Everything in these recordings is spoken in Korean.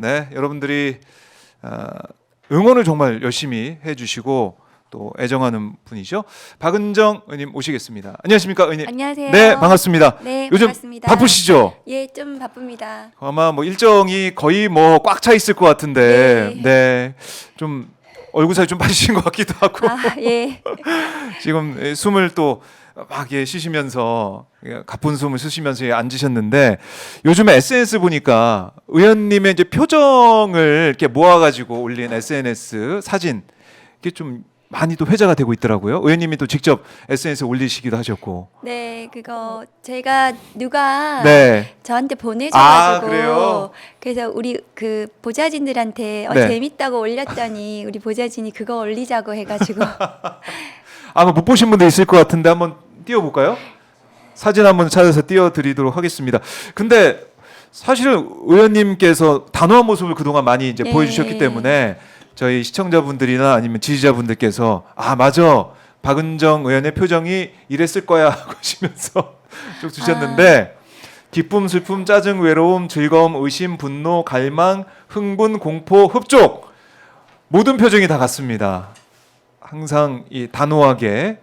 네, 여러분들이 응원을 정말 열심히 해주시고 또 애정하는 분이죠. 박은정 의원님 모시겠습니다. 안녕하십니까, 의원님? 안녕하세요. 네, 반갑습니다. 네, 요즘 반갑습니다. 바쁘시죠? 예, 좀 바쁩니다. 아마 뭐 일정이 거의 뭐 꽉 차 있을 것 같은데, 네, 좀 얼굴 살이 좀 빠지신 것 같기도 하고, 예. 지금 숨을 또 막 쉬시면서 가쁜 숨을 쉬시면서 앉으셨는데, 요즘에 SNS 보니까 의원님의 이제 표정을 이렇게 모아가지고 올린 SNS 사진 이게 좀 많이 또 회자가 되고 있더라고요. 의원님이 또 직접 SNS에 올리시기도 하셨고. 네, 그거 제가 누가 네. 저한테 보내줘가지고 그래요? 그래서 우리 그 보좌진들한테 네. 재밌다고 올렸더니 우리 보좌진이 그거 올리자고 해가지고 아마 못 보신 분도 있을 것 같은데 한번 띄워볼까요? 사진 한번 찾아서 띄워드리도록 하겠습니다. 근데 사실은 의원님께서 단호한 모습을 그동안 많이 이제 네. 보여주셨기 때문에 저희 시청자분들이나 아니면 지지자분들께서 맞아, 박은정 의원의 표정이 이랬을 거야 하고 하시면서 쭉 주셨는데 기쁨, 슬픔, 짜증, 외로움, 즐거움, 의심, 분노, 갈망, 흥분, 공포, 흡족 모든 표정이 다 같습니다. 항상 이 단호하게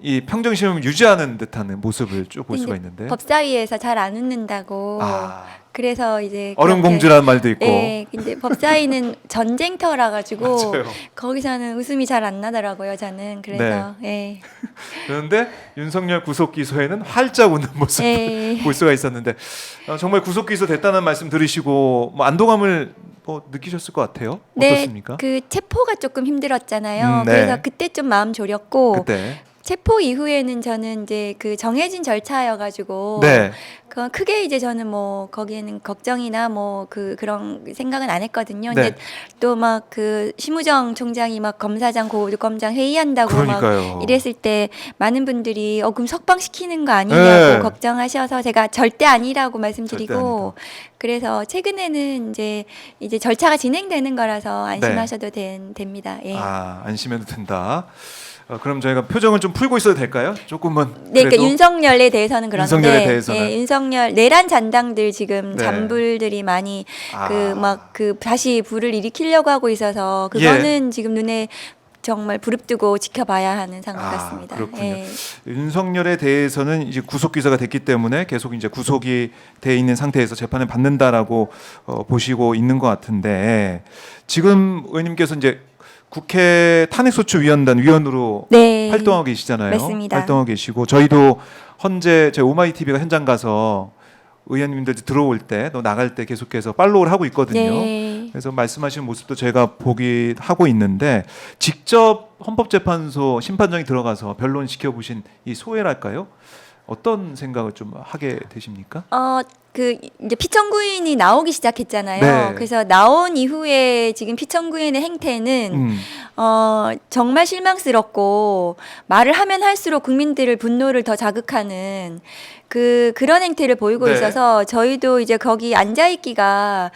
이 평정심을 유지하는 듯한 모습을 쭉 볼 수가 있는데 법사위에서 잘 안 웃는다고 그래서 이제 얼음 그렇게, 공주라는 말도 있고. 네, 근데 법사위는 전쟁터라 가지고 맞아요. 거기서는 웃음이 잘 안 나더라고요. 저는 그래서 예. 그런데 윤석열 구속 기소에는 활짝 웃는 모습을 예. 볼 수가 있었는데 정말 구속 기소 됐다는 말씀 들으시고 뭐 안도감을 뭐 느끼셨을 것 같아요. 어떻습니까? 네, 그 체포가 조금 힘들었잖아요. 네. 그래서 그때 좀 마음 졸였고 그때. 체포 이후에는 저는 이제 그 정해진 절차여가지고 네. 그 크게 이제 저는 뭐 거기에는 걱정이나 뭐 그런 생각은 안 했거든요. 네. 근데 또 막 그 심우정 총장이 막 검사장 고검장 회의한다고 그러니까요. 막 이랬을 때 많은 분들이 그럼 석방시키는 거 아니냐고 네. 걱정하셔서 제가 절대 아니라고 절대 말씀드리고 그래서 최근에는 이제 절차가 진행되는 거라서 안심하셔도 됩니다. 예. 안심해도 된다. 그럼 저희가 표정을 좀 풀고 있어도 될까요? 조금은. 네, 그러니까 그래도? 윤석열에 대해서는 그런데 윤석열에 대해서는. 예, 윤석열 내란 잔당들 지금 네. 잔불들이 많이 다시 불을 일으키려고 하고 있어서 그거는 지금 눈에 정말 부릅뜨고 지켜봐야 하는 상황 같습니다. 그렇군요. 예. 윤석열에 대해서는 이제 구속 기소가 됐기 때문에 계속 이제 구속이 돼 있는 상태에서 재판을 받는다라고 보시고 있는 것 같은데 지금 의원님께서 이제 국회 탄핵소추위원단 위원으로 네. 활동하고 계시잖아요. 맞습니다. 활동하고 계시고 저희도 헌재 저희 오마이 TV가 현장 가서 의원님들 들어올 때 또 나갈 때 계속해서 팔로우를 하고 있거든요. 네. 그래서 말씀하시는 모습도 제가 보기 하고 있는데 직접 헌법재판소 심판정이 들어가서 변론 시켜보신 이 소회랄까요? 어떤 생각을 좀 하게 되십니까? 그 이제 피청구인이 나오기 시작했잖아요. 네. 그래서 나온 이후에 지금 피청구인의 행태는 정말 실망스럽고 말을 하면 할수록 국민들을 분노를 더 자극하는 그런 행태를 보이고 네. 있어서 저희도 이제 거기 앉아 있기가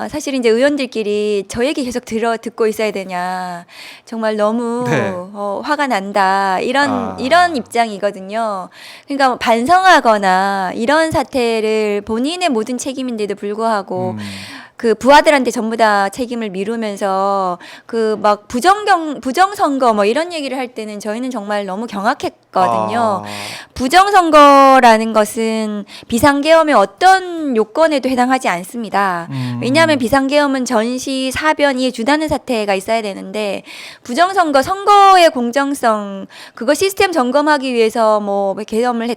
사실 이제 의원들끼리 저 얘기 계속 듣고 있어야 되냐 정말 너무 화가 난다 이런 입장이거든요. 그러니까 뭐 반성하거나 이런 사태를 본인의 모든 책임인데도 불구하고 그 부하들한테 전부 다 책임을 미루면서 그 막 부정선거 뭐 이런 얘기를 할 때는 저희는 정말 너무 경악했거든요. 부정선거라는 것은 비상계엄의 어떤 요건에도 해당하지 않습니다. 왜냐하면 비상계엄은 전시, 사변이 주다는 사태가 있어야 되는데 부정선거, 선거의 공정성 그거 시스템 점검하기 위해서 뭐 계엄을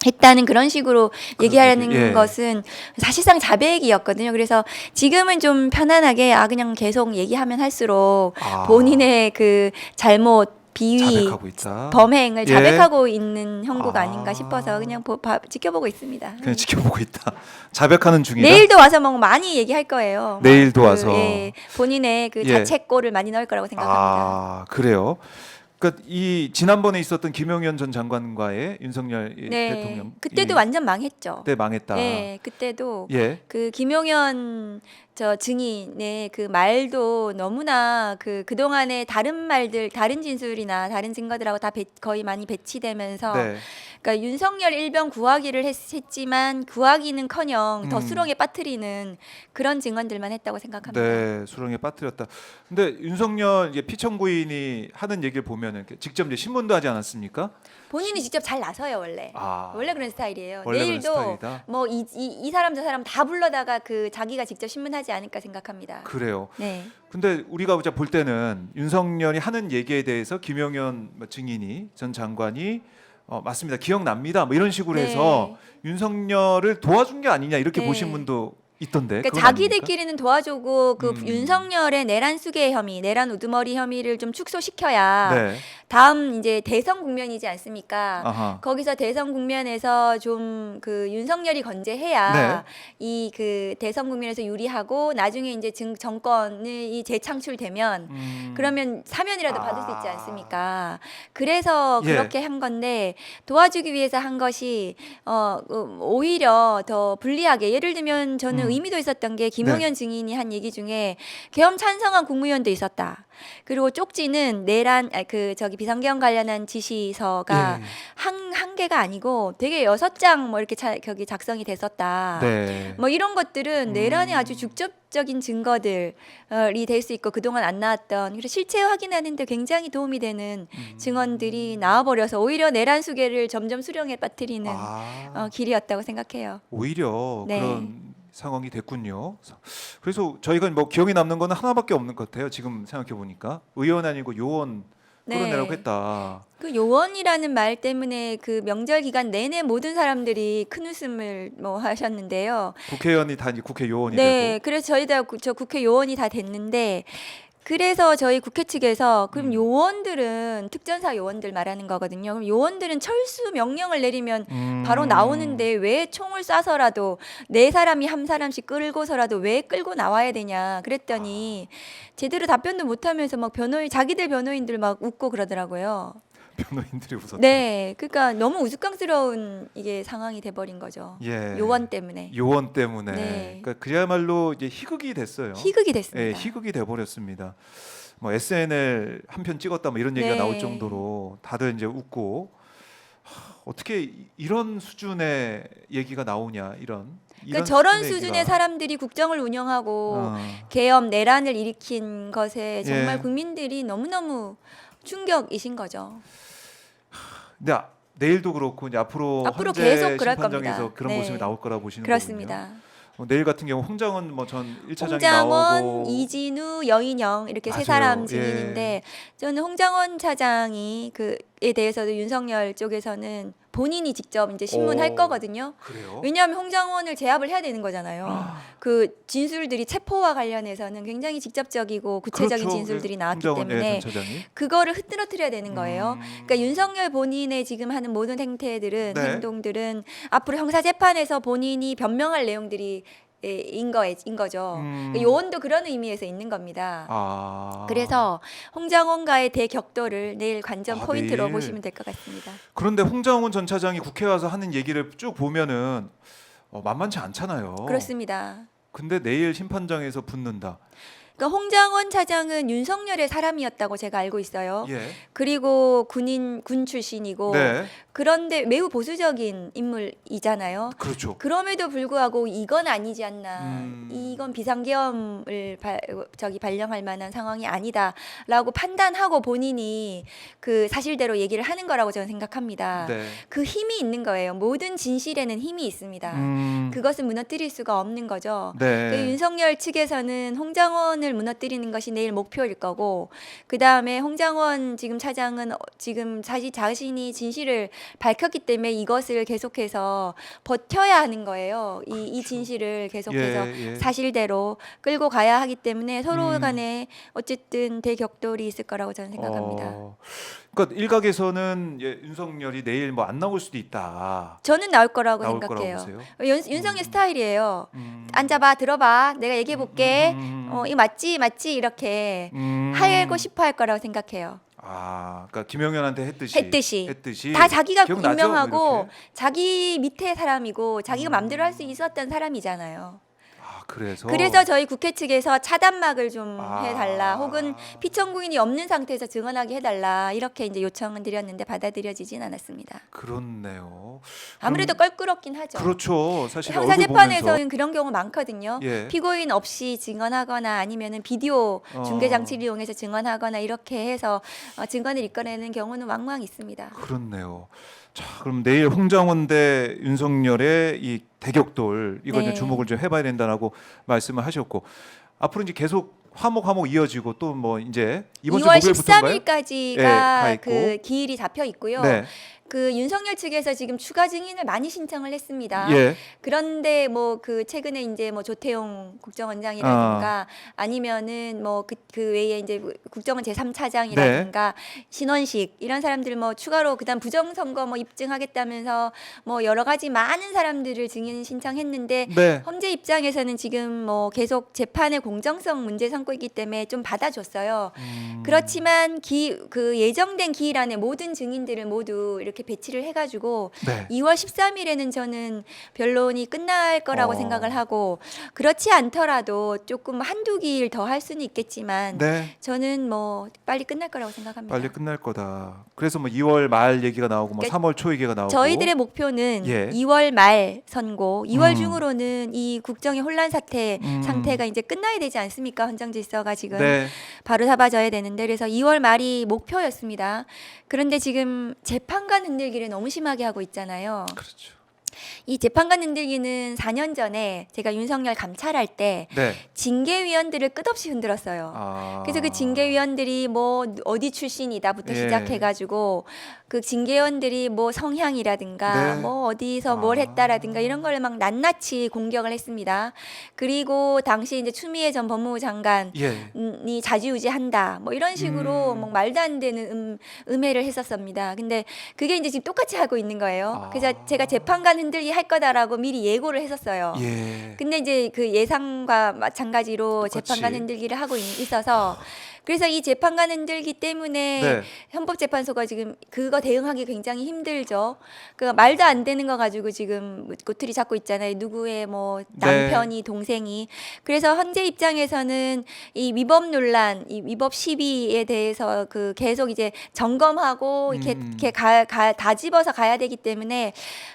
했다는 그런 식으로 얘기하는 것은 사실상 자백이었거든요. 그래서 지금은 좀 편안하게 그냥 계속 얘기하면 할수록 본인의 그 잘못 비위, 범행을 자백하고 있는 형국가 아닌가 싶어서 그냥 지켜보고 있습니다. 그냥 지켜보고 있다. 자백하는 중이다. 내일도 와서 뭐 많이 얘기할 거예요. 내일도 와서. 본인의 그 자책골을 많이 넣을 거라고 생각합니다. 그래요. 그러니까 이 지난번에 있었던 김용현 전 장관과의 윤석열 네. 대통령 그때도 완전 망했죠. 그때 망했다. 네, 그때도 예. 그 김용현 저 증인의 그 말도 너무나 그동안의 다른 말들, 다른 진술이나 다른 증거들하고 다 거의 많이 배치되면서 네. 그러니까 윤석열 일병 구하기를 했지만 구하기는커녕 더 수렁에 빠뜨리는 그런 증언들만 했다고 생각합니다. 네, 수렁에 빠뜨렸다. 근데 윤석열 이제 피청구인이 하는 얘기를 보면은 이렇게 직접 이제 신문도 하지 않았습니까? 본인이 직접 잘 나서요 원래. 아, 원래 그런 스타일이에요. 원래 그런 내일도 스타일이다? 뭐 이 사람 저 사람 다 불러다가 그 자기가 직접 신문하지 않을까 생각합니다. 그래요. 네. 근데 우리가 볼 때는 윤석열이 하는 얘기에 대해서 김용현 증인이 전 장관이 맞습니다. 기억납니다. 뭐 이런 식으로 네. 해서 윤석열을 도와준 게 아니냐 이렇게 네. 보신 분도 있던데. 그러니까 그건 아닙니까? 자기들끼리는 도와주고 그 윤석열의 내란 수괴 혐의, 내란 우두머리 혐의를 좀 축소시켜야 네. 다음 이제 대선 국면이지 않습니까? 아하. 거기서 대선 국면에서 좀 그 윤석열이 건재해야 네. 이 그 대선 국면에서 유리하고 나중에 이제 정권이 재창출되면 그러면 사면이라도 받을 수 있지 않습니까? 그래서 예. 그렇게 한 건데 도와주기 위해서 한 것이 오히려 더 불리하게 예를 들면 저는 의미도 있었던 게 김용현 증인이 한 얘기 중에 계엄 찬성한 국무위원도 있었다. 그리고 쪽지는 내란 비상계엄 관련한 지시서가 예. 한 개가 아니고 되게 6장 뭐 이렇게 거기 작성이 됐었다. 네. 뭐 이런 것들은 내란의 아주 직접적인 증거들이 될 수 있고 그동안 안 나왔던 그래서 실체 확인하는데 굉장히 도움이 되는 증언들이 나와버려서 오히려 내란 수계를 점점 수령에 빠뜨리는 길이었다고 생각해요. 오히려 네. 그런 상황이 됐군요. 그래서 저희가 뭐 기억에 남는 거는 하나밖에 없는 것 같아요. 지금 생각해 보니까 의원 아니고 요원 끌어내라고 네. 했다. 그 요원이라는 말 때문에 그 명절 기간 내내 모든 사람들이 큰 웃음을 뭐 하셨는데요. 국회의원이 다 이제 국회 요원이 네, 되고. 그래서 저희 저 국회 요원이 다 됐는데 그래서 저희 국회 측에서 그럼 요원들은 특전사 요원들 말하는 거거든요. 그럼 요원들은 철수 명령을 내리면 바로 나오는데 왜 총을 쏴서라도 네 사람이 한 사람씩 끌고서라도 왜 끌고 나와야 되냐 그랬더니 제대로 답변도 못하면서 막 자기들 변호인들 막 웃고 그러더라고요. 변호인들이 웃었다. 네, 그러니까 너무 우스꽝스러운 이게 상황이 돼버린 거죠. 예. 요원 때문에. 요원 때문에. 네. 그러니까 그야말로 이제 희극이 됐어요. 희극이 됐습니다. 예, 희극이 돼 버렸습니다. 뭐 SNL 한 편 찍었다 뭐 이런 얘기가 네. 나올 정도로 다들 이제 웃고 어떻게 이런 수준의 얘기가 나오냐 이런. 그러니까 저런 수준의 수준의 얘기가. 사람들이 국정을 운영하고 어. 계엄 내란을 일으킨 것에 정말 예. 국민들이 너무너무 충격이신 거죠. 근데 내일도 그렇고 이제 앞으로 헌재 계속 그럴 심판정에서 겁니다. 그런 네. 모습이 나올 거라 보시는 그렇습니다. 거군요. 내일 같은 경우 홍장원 뭐 전 1차장이 홍장원, 나오고 이진우, 여인영 이렇게 세 맞아요. 사람 예. 증인인데 저는 홍장원 차장이 그에 대해서도 윤석열 쪽에서는 본인이 직접 이제 신문할 거거든요. 그래요? 왜냐하면 홍장원을 제압을 해야 되는 거잖아요. 그 진술들이 체포와 관련해서는 굉장히 직접적이고 구체적인 그렇죠. 진술들이 나왔기 홍장원 때문에 전 차장이. 그거를 흐트러뜨려야 되는 거예요. 그러니까 윤석열 본인의 지금 하는 모든 행태들은 네. 행동들은 앞으로 형사 재판에서 본인이 변명할 내용들이 인 거죠. 그러니까 요원도 그런 의미에서 있는 겁니다. 그래서 홍장원과의 대격돌을 내일 관전 포인트로 내일. 보시면 될 것 같습니다. 그런데 홍장원 전 차장이 국회 와서 하는 얘기를 쭉 보면은 만만치 않잖아요. 그렇습니다. 근데 내일 심판정에서 붙는다. 그러니까 홍장원 차장은 윤석열의 사람이었다고 제가 알고 있어요. 예. 그리고 군 출신이고 네. 그런데 매우 보수적인 인물이잖아요. 그렇죠. 그럼에도 불구하고 이건 아니지 않나. 이건 비상계엄을 발령할 만한 상황이 아니다라고 판단하고 본인이 그 사실대로 얘기를 하는 거라고 저는 생각합니다. 네. 그 힘이 있는 거예요. 모든 진실에는 힘이 있습니다. 그것을 무너뜨릴 수가 없는 거죠. 네. 그 윤석열 측에서는 홍장원을 무너뜨리는 것이 내일 목표일 거고 그 다음에 홍장원 지금 차장은 지금 자신이 진실을 밝혔기 때문에 이것을 계속해서 버텨야 하는 거예요. 이 진실을 계속해서 사실대로 끌고 가야 하기 때문에 서로 간에 어쨌든 대격돌이 있을 거라고 저는 생각합니다. 그러니까 일각에서는 윤석열이 내일 뭐 안 나올 수도 있다. 저는 나올 거라고 나올 생각해요. 거라고 보세요? 윤석열 스타일이에요. 앉아봐, 들어봐, 내가 얘기해 볼게. 이거 맞지 이렇게 하고 싶어 할 거라고 생각해요. 그러니까 김영현한테 했듯이 다 자기가 기억나죠? 임명하고 이렇게? 자기 밑에 사람이고 자기가 마음대로 할 수 있었던 사람이잖아요. 그래서 저희 국회 측에서 차단막을 좀 아. 해달라, 혹은 피청구인이 없는 상태에서 증언하게 해달라, 이렇게 이제 요청을 드렸는데 받아들여지진 않았습니다. 그렇네요. 아무래도 그럼- 꿀꿀었긴 하죠. 그렇죠. 사실 얼굴 형사재판에서는 보면서 그런 경우 많거든요. 예. 피고인 없이 증언하거나 아니면은 비디오 중계 장치를 이용해서 증언하거나 이렇게 해서 증언을 이끌어내는 경우는 왕왕 있습니다. 그렇네요. 자, 그럼 내일 홍장원 대 윤석열의 이 대격돌 이거 네. 좀 주목을 좀 해봐야 된다라고 말씀을 하셨고 앞으로 이제 계속 화목 이어지고 또 뭐 이제 이번 주 2월 목요일부터인가요? 13일까지가 예, 가 있고. 그 기일이 잡혀 있고요. 네. 그 윤석열 측에서 지금 추가 증인을 많이 신청을 했습니다. 예. 그런데 뭐 그 최근에 이제 뭐 조태용 국정원장이라든가 아니면은 뭐 그 외에 이제 국정원 제3차장이라든가 신원식 이런 사람들 뭐 추가로 그다음 부정선거 뭐 입증하겠다면서 뭐 여러 가지 많은 사람들을 증인 신청했는데 네. 헌재 입장에서는 지금 뭐 계속 재판의 공정성 문제 삼고 있기 때문에 좀 받아줬어요. 그렇지만 그 예정된 기일 안에 모든 증인들을 모두 이렇게 배치를 해가지고 네. 2월 13일에는 저는 변론이 끝날 거라고 어. 생각을 하고, 그렇지 않더라도 조금 한두 기일 더 할 수는 있겠지만 네. 저는 뭐 빨리 끝날 거라고 생각합니다. 빨리 끝날 거다. 그래서 뭐 2월 말 얘기가 나오고 뭐 그러니까 3월 초 얘기가 나오고 저희들의 목표는 예. 2월 말 선고, 2월 음. 중으로는 이 국정의 혼란 상태가 이제 끝나야 되지 않습니까? 헌정 질서가 지금 네. 바로 잡아져야 되는데, 그래서 2월 말이 목표였습니다. 그런데 지금 재판관 흔들기를 너무 심하게 하고 있잖아요. 그렇죠. 이 재판관 흔들기는 4년 전에 제가 윤석열 감찰할 때 네. 징계위원들을 끝없이 흔들었어요. 그래서 그 징계위원들이 뭐 어디 출신이다부터 예. 시작해가지고 그 징계위원들이 뭐 성향이라든가 네. 뭐 어디서 뭘 했다라든가 이런 걸 막 낱낱이 공격을 했습니다. 그리고 당시 이제 추미애 전 법무부 장관이 예. 자지우지한다 뭐 이런 식으로 뭐 말도 안 되는 음해를 했었습니다. 근데 그게 이제 지금 똑같이 하고 있는 거예요. 그래서 제가 재판관 흔들기 할 거다라고 미리 예고를 했었어요. 예. 근데 이제 그 예상과 마찬가지로 똑같이. 재판관 흔들기를 하고 있어서, 그래서 이 재판관 흔들기 때문에 네. 헌법재판소가 지금 그거 대응하기 굉장히 힘들죠. 그 말도 안 되는 거 가지고 지금 꼬투리 잡고 있잖아요. 누구의 뭐 남편이 동생이. 그래서 헌재 입장에서는 이 위법 논란, 이 위법 시비에 대해서 그 계속 이제 점검하고 이렇게 다 집어서 가야 되기 때문에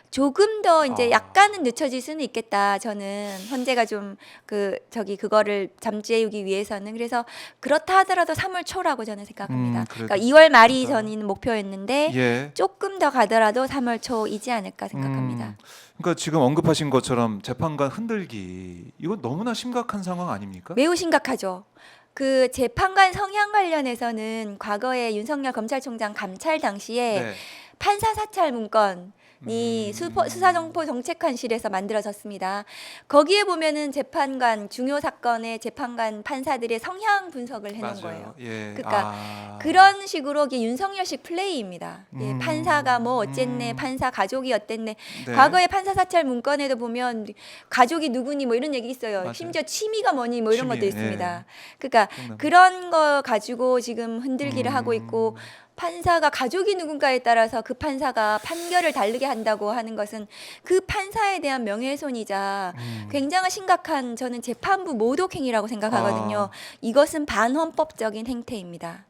조금 더 이제 약간은 늦춰질 수는 있겠다. 저는 헌재가 좀 그거를 잠재우기 위해서는. 그래서 그렇다 하더라도 3월 초라고 저는 생각합니다. 그래도 그러니까 2월 말이 저는 목표였는데 예. 조금 더 가더라도 3월 초이지 않을까 생각합니다. 그러니까 지금 언급하신 것처럼 재판관 흔들기 이거 너무나 심각한 상황 아닙니까? 매우 심각하죠. 그 재판관 성향 관련해서는 과거에 윤석열 검찰총장 감찰 당시에 네. 판사 사찰 문건이 수사정보정책관실에서 만들어졌습니다. 거기에 보면은 재판관, 중요 사건의 재판관 판사들의 성향 분석을 해놓은 맞아요. 거예요. 예. 그러니까 그런 식으로 이게 윤석열식 플레이입니다. 예, 판사가 뭐 어쨌네, 판사 가족이 어땠네. 네. 과거에 판사 사찰 문건에도 보면 가족이 누구니 뭐 이런 얘기 있어요. 맞아요. 심지어 취미가 뭐니 뭐 이런 취미, 것도 있습니다. 예. 그러니까 기억납니다. 그런 거 가지고 지금 흔들기를 하고 있고, 판사가 가족이 누군가에 따라서 그 판사가 판결을 다르게 한다고 하는 것은 그 판사에 대한 명예훼손이자 굉장히 심각한, 저는 재판부 모독행위라고 생각하거든요. 이것은 반헌법적인 행태입니다.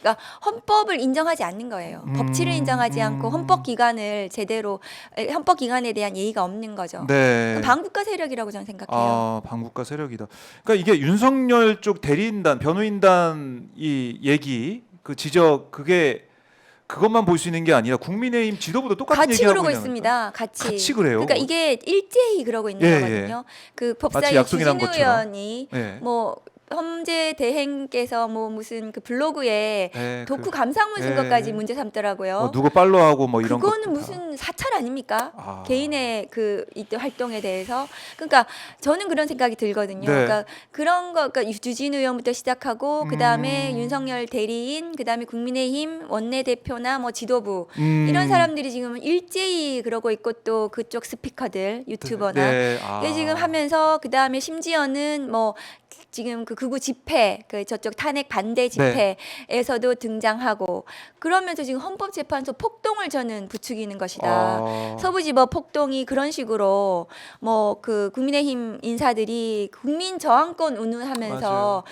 그러니까 헌법을 인정하지 않는 거예요. 법치를 인정하지 않고 헌법기관에 대한 예의가 없는 거죠. 네. 그럼 반국가 세력이라고 저는 생각해요. 반국가 세력이다. 그러니까 이게 윤석열 쪽 대리인단, 변호인단 이 얘기, 그 지적 그것만 볼 수 있는 게 아니라 국민의힘 지도부도 똑같은 같이 얘기하고 그러고 있는 있습니다. 같이 그래요? 그러니까 이게 일제히 그러고 있는 예, 거거든요. 그 마치 법사위 약속이 난 주진우 것처럼. 의원이 예. 뭐 헌재 대행께서 뭐 무슨 그 블로그에 예, 독후 감상문 쓴 예. 것까지 문제 삼더라고요. 누구 팔로우하고 뭐 이런 그거는 것도 다. 무슨 사찰 아닙니까? 아. 개인의 그 이때 활동에 대해서. 그러니까 저는 그런 생각이 들거든요. 네. 그러니까 그런 거, 그러니까 주진우 의원부터 시작하고 그다음에 윤석열 대리인, 그다음에 국민의힘 원내대표나 뭐 지도부 이런 사람들이 지금 일제히 그러고 있고, 또 그쪽 스피커들, 유튜버나 네. 이게 지금 하면서, 그다음에 심지어는 뭐 지금 그 극우 집회, 그 저쪽 탄핵 반대 집회에서도 등장하고 그러면서 지금 헌법재판소 폭동을 저는 부추기는 것이다. 서부지법 폭동이 그런 식으로 뭐 그 국민의힘 인사들이 국민 저항권 운운하면서 맞아요.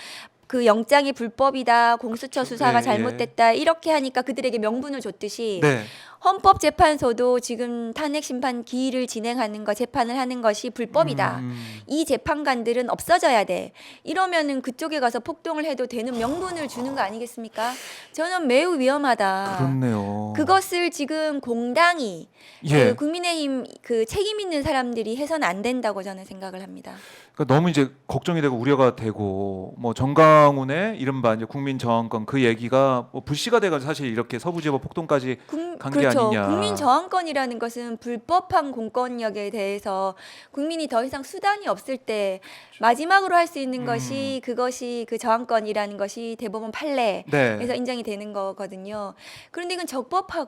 그 영장이 불법이다, 공수처 수사가 예, 잘못됐다 이렇게 하니까 그들에게 명분을 줬듯이 네. 헌법재판소도 지금 탄핵 심판 기일을 진행하는 거 재판을 하는 것이 불법이다. 이 재판관들은 없어져야 돼. 이러면은 그쪽에 가서 폭동을 해도 되는 명분을 주는 거 아니겠습니까? 저는 매우 위험하다. 그렇네요. 그것을 지금 공당이 예. 그 국민의힘 그 책임 있는 사람들이 해서는 안 된다고 저는 생각을 합니다. 그러니까 너무 이제 걱정이 되고 우려가 되고 뭐 정강훈의 이른바 이제 국민 저항권 그 얘기가 뭐 불씨가 돼가지고 사실 이렇게 서부지법 폭동까지 간 게 그렇죠. 아니냐. 국민 저항권이라는 것은 불법한 공권력에 대해서 국민이 더 이상 수단이 없을 때 마지막으로 할 수 있는 것이 그것이 그 저항권이라는 것이 대법원 판례에서 네. 인정이 되는 거거든요. 그런데 이건 적법한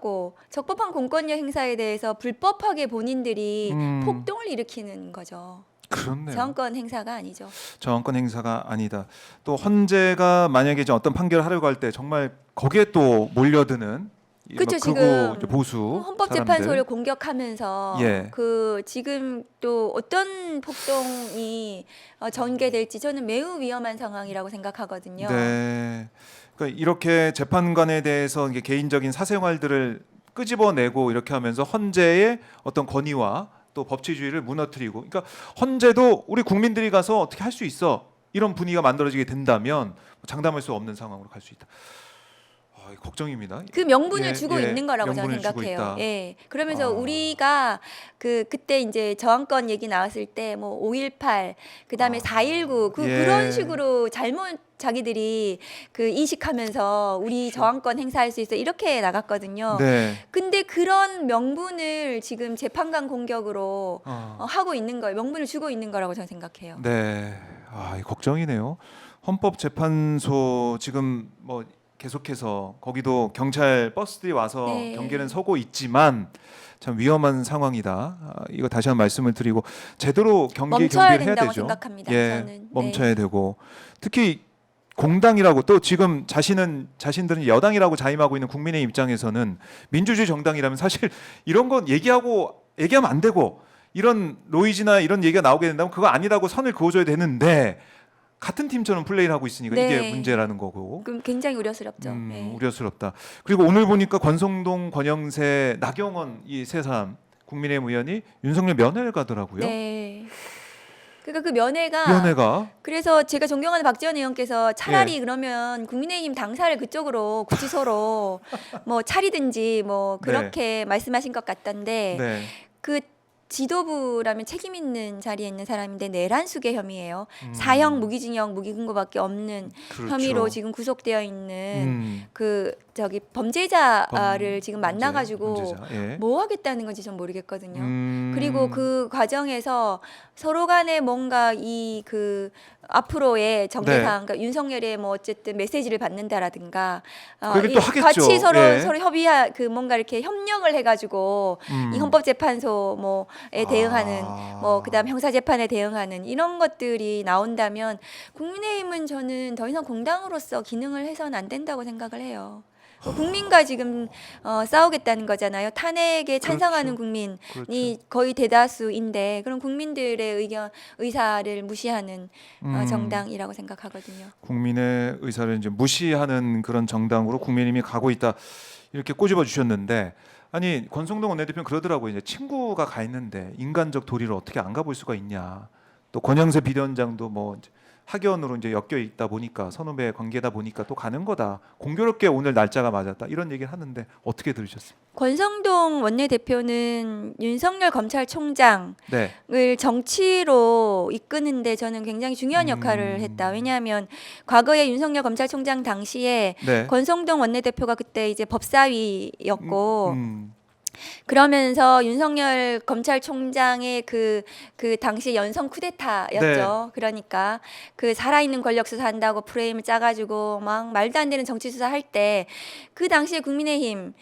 공권력 행사에 대해서 불법하게 본인들이 폭동을 일으키는 거죠. 그렇네요. 저항권 행사가 아니죠. 저항권 행사가 아니다. 또 헌재가 만약에 이제 어떤 판결을 하려고 할 때 정말 거기에 또 몰려드는 이 그렇죠. 뭐 극우 지금 이제 보수 헌법재판소를 사람들. 공격하면서 예. 그 지금 또 어떤 폭동이 전개될지 저는 매우 위험한 상황이라고 생각하거든요. 네. 그러니까 이렇게 재판관에 대해서 이게 개인적인 사생활들을 끄집어내고 이렇게 하면서 헌재의 어떤 권위와 또 법치주의를 무너뜨리고, 그러니까 헌재도 우리 국민들이 가서 어떻게 할 수 있어 이런 분위기가 만들어지게 된다면 장담할 수 없는 상황으로 갈 수 있다. 걱정입니다. 그 명분을 예, 주고 예, 있는 거라고 저는 명분을 주고 생각해요. 있다. 예. 그러면서 우리가 그때 이제 저항권 얘기 나왔을 때 뭐 5.18 그다음에 4.19 예. 그런 식으로 잘못 자기들이 그 인식하면서 우리 저항권 행사할 수 있어 이렇게 나갔거든요. 네. 근데 그런 명분을 지금 재판관 공격으로 하고 있는 거예요. 명분을 주고 있는 거라고 저는 생각해요. 네. 이 걱정이네요. 헌법재판소 지금 뭐 계속해서 거기도 경찰 버스들이 와서 네. 경계는 서고 있지만 참 위험한 상황이다. 이거 다시 한번 말씀을 드리고 제대로 경계 멈춰야 경비를 해야 된다고 되죠. 생각합니다. 예, 저는. 멈춰야 되고 특히 공당이라고 또 지금 자신들은 여당이라고 자임하고 있는 국민의 입장에서는 민주주의 정당이라면 사실 이런 건 얘기하면 안 되고 이런 노이즈나 이런 얘기가 나오게 된다면 그거 아니라고 선을 그어줘야 되는데 같은 팀처럼 플레이를 하고 있으니까 네. 이게 문제라는 거고. 그럼 굉장히 우려스럽죠. 네. 우려스럽다. 그리고 오늘 보니까 권성동, 권영세, 나경원 이 세 사람 국민의힘 의원이 윤석열 면회를 가더라고요. 네. 그러니까 그 면회가 그래서 제가 존경하는 박지원 의원께서 차라리 그러면 국민의힘 당사를 그쪽으로 구치소로 뭐 차리든지 뭐 그렇게 말씀하신 것 같던데 네. 그 지도부라면 책임 있는 자리에 있는 사람인데 내란수계 혐의예요. 사형 무기징역 무기금고밖에 없는 그렇죠. 혐의로 지금 구속되어 있는 그 저기 범죄자를 지금 만나가지고 범죄자. 예. 뭐 하겠다는 건지 전 모르겠거든요. 그리고 그 과정에서 서로 간에 뭔가 이 그 앞으로의 정대상, 그러니까 윤석열의 뭐 어쨌든 메시지를 받는다라든가 그 얘기 또 하겠죠. 같이 서로 예. 협의하 그 뭔가 이렇게 협력을 해가지고 이 헌법재판소 뭐에 대응하는 뭐 그다음 형사재판에 대응하는 이런 것들이 나온다면 국민의힘은 저는 더 이상 공당으로서 기능을 해서는 안 된다고 생각을 해요. 국민과 지금 싸우겠다는 거잖아요. 탄핵에 찬성하는 국민이 거의 대다수인데 그런 국민들의 의사를 무시하는 정당이라고 생각하거든요. 국민의 의사를 이제 무시하는 그런 정당으로 국민의힘이 가고 있다 이렇게 꼬집어 주셨는데 아니 권성동 원내대표는 그러더라고요. 이제 친구가 가 있는데 인간적 도리를 어떻게 안 가볼 수가 있냐. 또 권영세 비대위원장도 뭐 학연으로 이제 엮여 있다 보니까 선후배 관계다 보니까 또 가는 거다. 공교롭게 오늘 날짜가 맞았다. 이런 얘기를 하는데 어떻게 들으셨어요? 권성동 원내대표는 윤석열 검찰총장을 네. 정치로 이끄는데 저는 굉장히 중요한 역할을 했다. 왜냐하면 과거에 윤석열 검찰총장 당시에 네. 권성동 원내대표가 그때 이제 법사위였고 그러면서 윤석열 검찰총장의 그 당시 연성 쿠데타였죠. 그러니까 그 살아있는 권력 수사한다고 프레임을 짜가지고 막 말도 안 되는 정치 수사할 때 그 당시에 국민의힘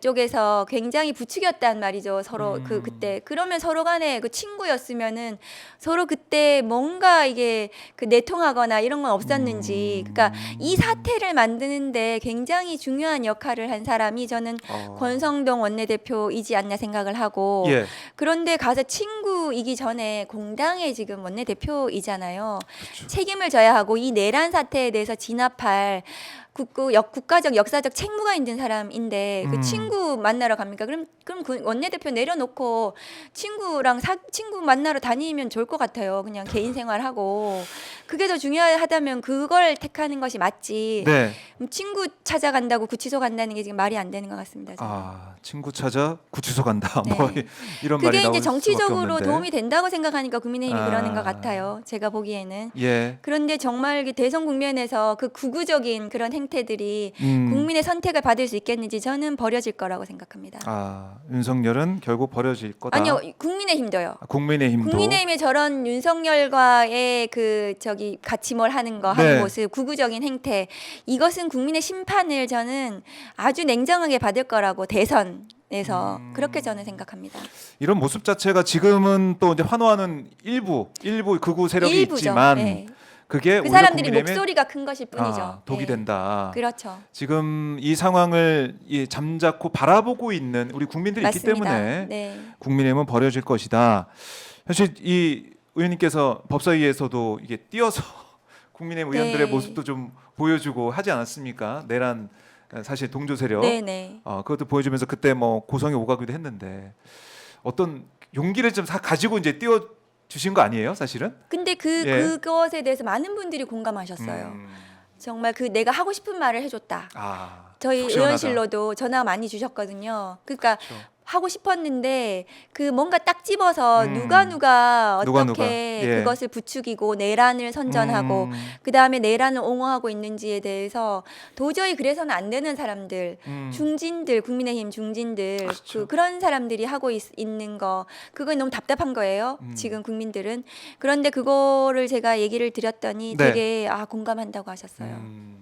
쪽에서 굉장히 부추겼단 말이죠. 서로 그때 그러면 서로 간에 그 친구였으면은 서로 그때 뭔가 이게 그 내통하거나 이런 건 없었는지. 그러니까 이 사태를 만드는데 굉장히 중요한 역할을 한 사람이 저는 권성동 원내대표이지 않나 생각을 하고 예. 그런데 가서 친구이기 전에 공당의 지금 원내대표이잖아요. 그렇죠. 책임을 져야 하고 이 내란 사태에 대해서 진압할 국가적 역사적 책무가 있는 사람인데 그 친구 만나러 갑니까? 그럼 그 원내대표 내려놓고 친구 만나러 다니면 좋을 것 같아요. 그냥 개인 생활하고 그게 더 중요하다면 그걸 택하는 것이 맞지. 네. 친구 찾아간다고 구치소 간다는 게 지금 말이 안 되는 것 같습니다. 저는. 친구 찾아 구치소 간다. 네. 뭐 이런 말이 그게 나올 이제 수밖에 정치적으로 없는데. 도움이 된다고 생각하니까 국민의힘이 그러는 것 아. 같아요. 제가 보기에는. 예. 그런데 정말 대선 국면에서 그 구구적인 그런 행태들이 음. 국민의 선택을 받을 수 있겠는지 저는 버려질 거라고 생각합니다. 윤석열은 결국 버려질 거다. 아니요, 국민의힘도요. 국민의힘도. 국민의힘의 저런 윤석열과의 같이 뭘 하는 거 하는 네. 모습, 구구적인 행태, 이것은 국민의 심판을 저는 아주 냉정하게 받을 거라고 대선에서 그렇게 저는 생각합니다. 이런 모습 자체가 지금은 또 이제 환호하는 일부 극우 세력이 일부죠. 있지만 네. 그게 그 오히려 사람들이 국민의힘에 목소리가 큰 것일 뿐이죠. 독이 네. 된다. 그렇죠. 지금 이 상황을 잠자코 바라보고 있는 우리 국민들이 있기 맞습니다. 때문에 네. 국민의힘은 버려질 것이다. 사실 이 의원님께서 법사위에서도 이게 띄어서 국민의힘 의원들의 네. 모습도 좀 보여주고 하지 않았습니까? 내란 사실 동조 세력 네네. 그것도 보여주면서 그때 뭐 고성에 오가기도 했는데 어떤 용기를 좀 가지고 이제 띄워 주신 거 아니에요, 사실은? 근데 예. 그것에 대해서 많은 분들이 공감하셨어요. 정말 내가 하고 싶은 말을 해줬다. 저희 속 시원하다. 의원실로도 전화 많이 주셨거든요. 그러니까 그렇죠. 하고 싶었는데 그 뭔가 딱 집어서 누가 어떻게 예. 그것을 부추기고 내란을 선전하고 그 다음에 내란을 옹호하고 있는지에 대해서 도저히 그래서는 안 되는 사람들, 중진들, 국민의힘 중진들, 그렇죠. 그런 사람들이 하고 있는 거 그건 너무 답답한 거예요. 지금 국민들은. 그런데 그거를 제가 얘기를 드렸더니 네. 되게 공감한다고 하셨어요.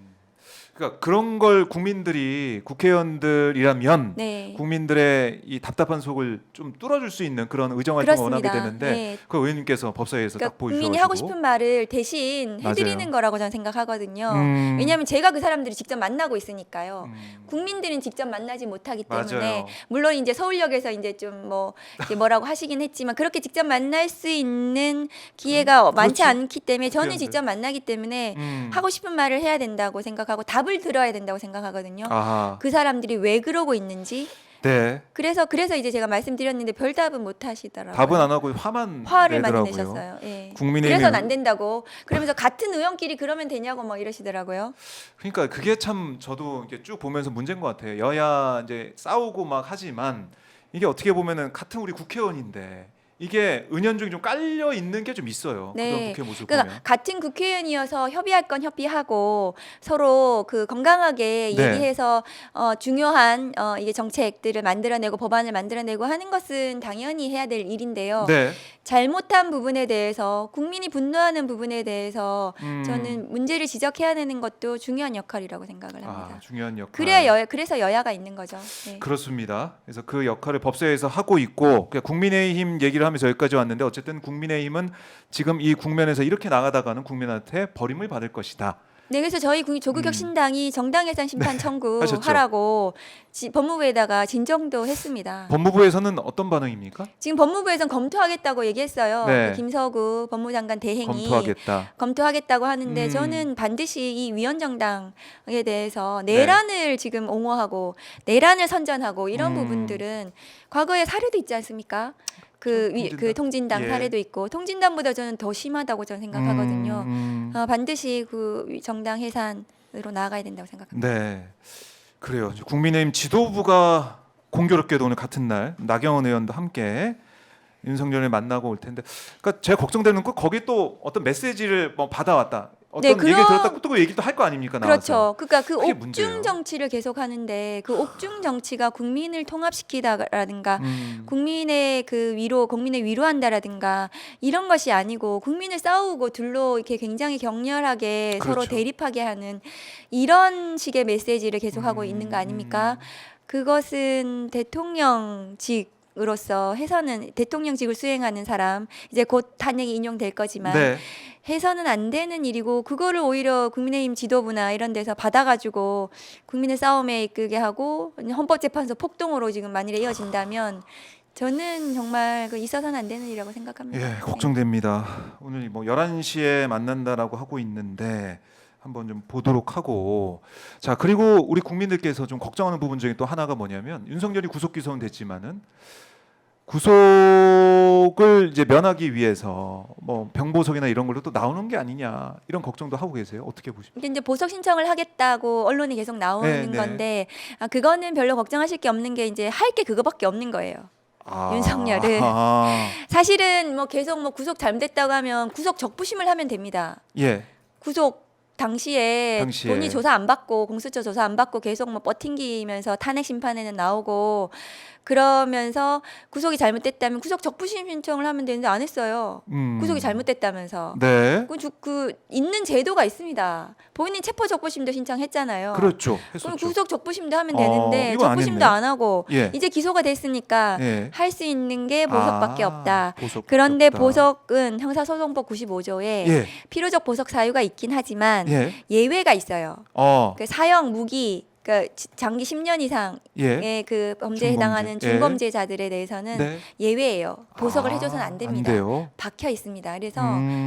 그러니까 그런 걸 국민들이 국회의원들이라면 네. 국민들의 이 답답한 속을 좀 뚫어줄 수 있는 그런 의정 활동을 원하게 그렇습니다. 되는데 네. 그 의원님께서 법사위에서 그러니까 딱 보여주셔가지고 국민이 하고 싶은 말을 대신 해드리는 맞아요. 거라고 저는 생각하거든요. 음. 왜냐하면 제가 그 사람들을 직접 만나고 있으니까요. 국민들은 직접 만나지 못하기 때문에 맞아요. 물론 이제 서울역에서 이제 좀 뭐라고 하시긴 했지만 그렇게 직접 만날 수 있는 기회가 많지 그렇죠. 않기 때문에 저는 국회의원들. 직접 만나기 때문에 하고 싶은 말을 해야 된다고 생각하고 답을 들어야 된다고 생각하거든요. 아하. 그 사람들이 왜 그러고 있는지. 네. 그래서 이제 제가 말씀드렸는데 별 답은 못 하시더라고요. 답은 안 하고 화를 많이 내더라고요. 내셨어요. 예. 국민의힘 그래서는 안 된다고. 그러면서 같은 의원끼리 그러면 되냐고 뭐 이러시더라고요. 그러니까 그게 참 저도 이렇게 쭉 보면서 문제인 것 같아요. 여야 이제 싸우고 막 하지만 이게 어떻게 보면은 같은 우리 국회의원인데 이게 은연중에 좀 깔려 있는 게 좀 있어요. 네. 그런 국회 모습 그러니까 보면. 같은 국회의원이어서 협의할 건 협의하고 서로 건강하게 네. 얘기해서 중요한 이게 정책들을 만들어내고 법안을 만들어내고 하는 것은 당연히 해야 될 일인데요. 네. 잘못한 부분에 대해서 국민이 분노하는 부분에 대해서 음. 저는 문제를 지적해야 되는 것도 중요한 역할이라고 생각을 합니다. 중요한 역할. 그래서 여야가 있는 거죠. 네. 그렇습니다. 그래서 그 역할을 법사위에서 하고 있고 국민의힘 얘기를 하면서 여기까지 왔는데 어쨌든 국민의힘은 지금 이 국면에서 이렇게 나가다가는 국민한테 버림을 받을 것이다. 네, 그래서 저희 조국혁 신당이 정당해산 심판 하셨죠. 청구하라고 법무부에다가 진정도 했습니다. 법무부에서는 어떤 반응입니까? 지금 법무부에서는 검토하겠다고 얘기했어요. 네. 그 김서구 법무장관 대행이 검토하겠다. 하는데 저는 반드시 이 위헌정당에 대해서 내란을 지금 옹호하고 내란을 선전하고 이런 부분들은 과거에 사례도 있지 않습니까? 그 통진당 예. 사례도 있고 통진당보다 저는 더 심하다고 저는 생각하거든요. 반드시 그 정당 해산으로 나아가야 된다고 생각합니다. 네, 그래요. 이제 국민의힘 지도부가 공교롭게도 오늘 같은 날 나경원 의원도 함께 윤석열을 만나고 올 텐데, 그러니까 제가 걱정되는 건 거기 또 어떤 메시지를 뭐 받아왔다. 어떤 얘기를 들었다 또 그 얘기도 할 거 아닙니까? 나와서. 그렇죠. 그러니까 그 그게 옥중 문제예요. 정치를 계속 하는데 그 옥중 정치가 국민을 통합시키다라든가 국민의 그 위로, 국민을 위로한다라든가 이런 것이 아니고 국민을 싸우고 둘로 이렇게 굉장히 격렬하게 서로 그렇죠. 대립하게 하는 이런 식의 메시지를 계속하고 있는 거 아닙니까? 그것은 대통령직으로서 해서는 대통령직을 수행하는 사람 이제 곧 탄핵이 인용될 거지만 네. 해서는 안 되는 일이고 그거를 오히려 국민의힘 지도부나 이런 데서 받아가지고 국민의 싸움에 이끌게 하고 헌법재판소 폭동으로 지금 만일에 이어진다면 저는 정말 그 있어서는 안 되는 일이라고 생각합니다. 예, 걱정됩니다. 오늘 뭐 11시에 만난다라고 하고 있는데 한번 좀 보도록 하고 자 그리고 우리 국민들께서 좀 걱정하는 부분 중에 또 하나가 뭐냐면 윤석열이 구속 기소는 됐지만은 구속을 이제 면하기 위해서 뭐 병보석이나 이런 걸로 또 나오는 게 아니냐 이런 걱정도 하고 계세요. 어떻게 보십니까? 이게 이제 보석 신청을 하겠다고 언론이 계속 나오는 네, 네. 건데 그거는 별로 걱정하실 게 없는 게 이제 할 게 그거밖에 없는 거예요. 윤석열은. 사실은 뭐 계속 뭐 구속 잘못됐다고 하면 구속 적부심을 하면 됩니다. 예, 구속 당시에 본인이 조사 안 받고 공수처 조사 안 받고 계속 뭐 버팅기면서 탄핵 심판에는 나오고 그러면서 구속이 잘못됐다면 구속 적부심 신청을 하면 되는데 안 했어요. 구속이 잘못됐다면서. 네, 그 있는 제도가 있습니다. 본인 체포 적부심도 신청했잖아요. 그렇죠. 그럼 했었죠. 구속 적부심도 하면 되는데 이건 안 적부심도 했네. 안 하고 예. 이제 기소가 됐으니까 예. 할 수 있는 게 보석밖에 없다. 보석밖에 그런데 없다. 보석은 형사소송법 95조에 예, 필요적 보석 사유가 있긴 하지만 예, 예외가 있어요. 그 사형 무기 그러니까 장기 10년 이상의 예, 그 범죄에 중범죄. 해당하는 예. 중범죄자들에 대해서는 네. 예외예요. 보석을 해줘서는 안 됩니다. 안 돼요. 박혀 있습니다. 그래서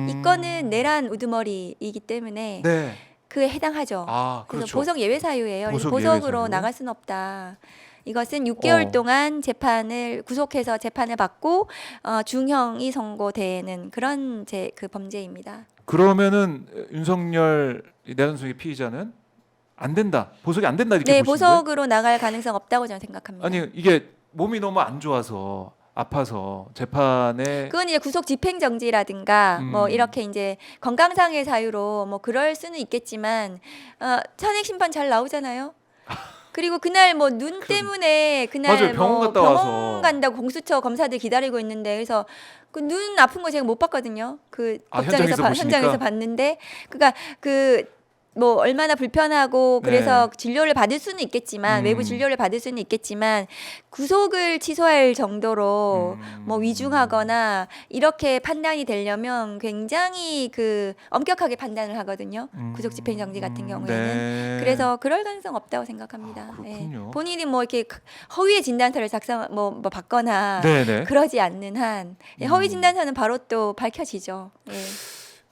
이 건은 내란 우두머리이기 때문에 네. 그에 해당하죠. 그렇죠. 그래서 보석 예외 사유예요. 보석 보석으로 예외 사유. 나갈 수는 없다. 이것은 6개월 동안 재판을 구속해서 재판을 받고 중형이 선고되는 그런 그 범죄입니다. 그러면은 윤석열 내란수의 피의자는 안 된다. 보석이 안 된다 이렇게 네, 보시는 거예요? 보석으로 나갈 가능성 없다고 저는 생각합니다. 아니 이게 몸이 너무 안 좋아서 아파서 재판에 그건 이제 구속 집행 정지라든가 뭐 이렇게 이제 건강상의 사유로 뭐 그럴 수는 있겠지만 탄핵 심판 잘 나오잖아요. 그리고 그날 뭐 눈 때문에 그날 맞아요. 병원 뭐 갔다 병원 와서. 간다고 공수처 검사들 기다리고 있는데 그래서 그 눈 아픈 거 제가 못 봤거든요. 그 현장에서 보시니까? 현장에서 봤는데 그러니까 그 뭐 얼마나 불편하고 그래서 진료를 받을 수는 있겠지만 외부 진료를 받을 수는 있겠지만 구속을 취소할 정도로 뭐 위중하거나 이렇게 판단이 되려면 굉장히 그 엄격하게 판단을 하거든요. 구속 집행 정지 같은 경우에는 네. 그래서 그럴 가능성 없다고 생각합니다. 그렇군요. 본인이 뭐 이렇게 허위의 진단서를 뭐 받거나 네네. 그러지 않는 한 허위 진단서는 바로 또 밝혀지죠. 예.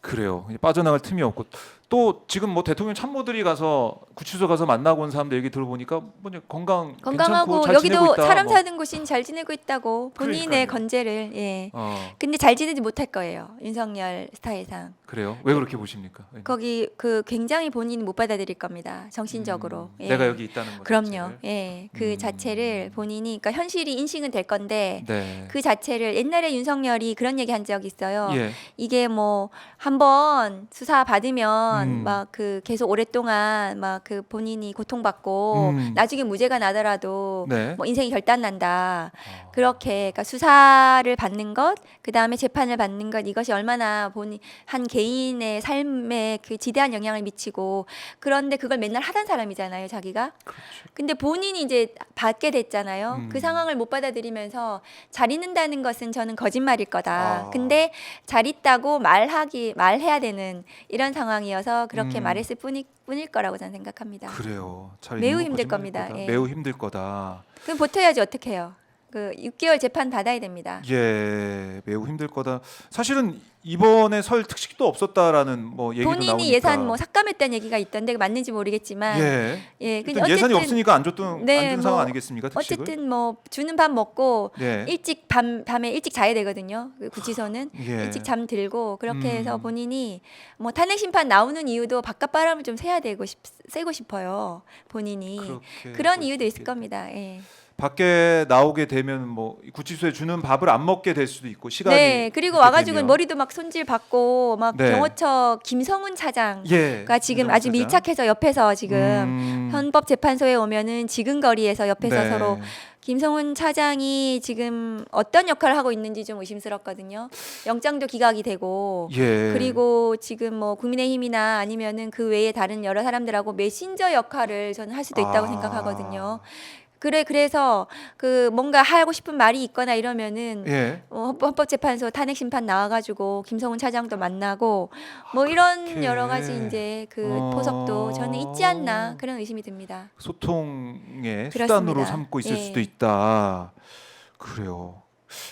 그래요. 빠져나갈 틈이 없고 또 지금 뭐 대통령 참모들이 가서 구치소 가서 만나고 온 사람들 얘기 들어보니까 뭐냐 건강하고 괜찮고 잘 지내고 여기도 있다. 사람 뭐. 사는 곳인 잘 지내고 있다고 본인의 그러니까요. 건재를 예. 어, 근데 잘 지내지 못할 거예요. 윤석열 스타일상. 그래요. 왜 그렇게 보십니까? 거기 그 굉장히 본인이 못 받아들일 겁니다. 정신적으로. 예. 내가 여기 있다는 거. 그럼요. 자체를. 예. 그 자체를 본인이 그러니까 현실이 인식은 될 건데 네. 그 자체를 옛날에 윤석열이 그런 얘기 한 적이 있어요. 예. 이게 뭐 한번 수사 받으면 막 그 계속 오랫동안 막 그 본인이 고통받고 나중에 무죄가 나더라도 네. 뭐 인생이 결단 난다. 그렇게 그러니까 수사를 받는 것, 그다음에 재판을 받는 것 이것이 얼마나 본인 한 개인의 삶에 그 지대한 영향을 미치고 그런데 그걸 맨날 하던 사람이잖아요, 자기가. 그렇죠. 근데 본인이 이제 받게 됐잖아요. 그 상황을 못 받아들이면서 잘 있는다는 것은 저는 거짓말일 거다. 근데 잘 있다고 말해야 되는 이런 상황이어서 그렇게 말했을 뿐일 거라고 저는 생각합니다. 그래요. 잘 매우 있는 힘들 거짓말일 겁니다. 거다. 예. 매우 힘들 거다. 그럼 버텨야지 어떻게 해요? 그 6개월 재판 받아야 됩니다. 예, 매우 힘들 거다. 사실은 이번에 설 특식도 없었다라는 뭐 얘기도 본인이 나오니까. 예산 뭐 삭감했다는 얘기가 있던데 맞는지 모르겠지만 예. 근데 일단 예산이 어쨌든 없으니까 안 줬던 네, 안준 뭐 상황 아니겠습니까? 특식을? 어쨌든 뭐 주는 밥 먹고 네. 일찍 밤에 일찍 자야 되거든요. 그 구치소는 예. 일찍 잠 들고 그렇게 해서 본인이 뭐 탄핵 심판 나오는 이유도 바깥 바람을 좀 쐬고 싶어요. 본인이 그렇게 그런 볼 이유도 수 있을 있겠다. 겁니다. 예. 밖에 나오게 되면 뭐 구치소에 주는 밥을 안 먹게 될 수도 있고 시간이 네, 그리고 그렇게 와가지고 되면. 머리도 막 손질 받고 막 네. 경호처 김성훈 차장가 예, 지금 김성훈 아주 차장. 밀착해서 옆에서 지금 헌법재판소에 오면은 지근거리에서 옆에서 네. 서로 김성훈 차장이 지금 어떤 역할을 하고 있는지 좀 의심스럽거든요. 영장도 기각이 되고 예. 그리고 지금 뭐 국민의힘이나 아니면은 그 외에 다른 여러 사람들하고 메신저 역할을 저는 할 수도 있다고 생각하거든요. 그래서 그 뭔가 하고 싶은 말이 있거나 이러면은 예. 헌법재판소 탄핵 심판 나와가지고 김성훈 차장도 만나고 뭐 이런 그렇게. 여러 가지 이제 그 포석도 저는 있지 않나 그런 의심이 듭니다. 소통의 그렇습니다. 수단으로 삼고 있을 예. 수도 있다. 그래요.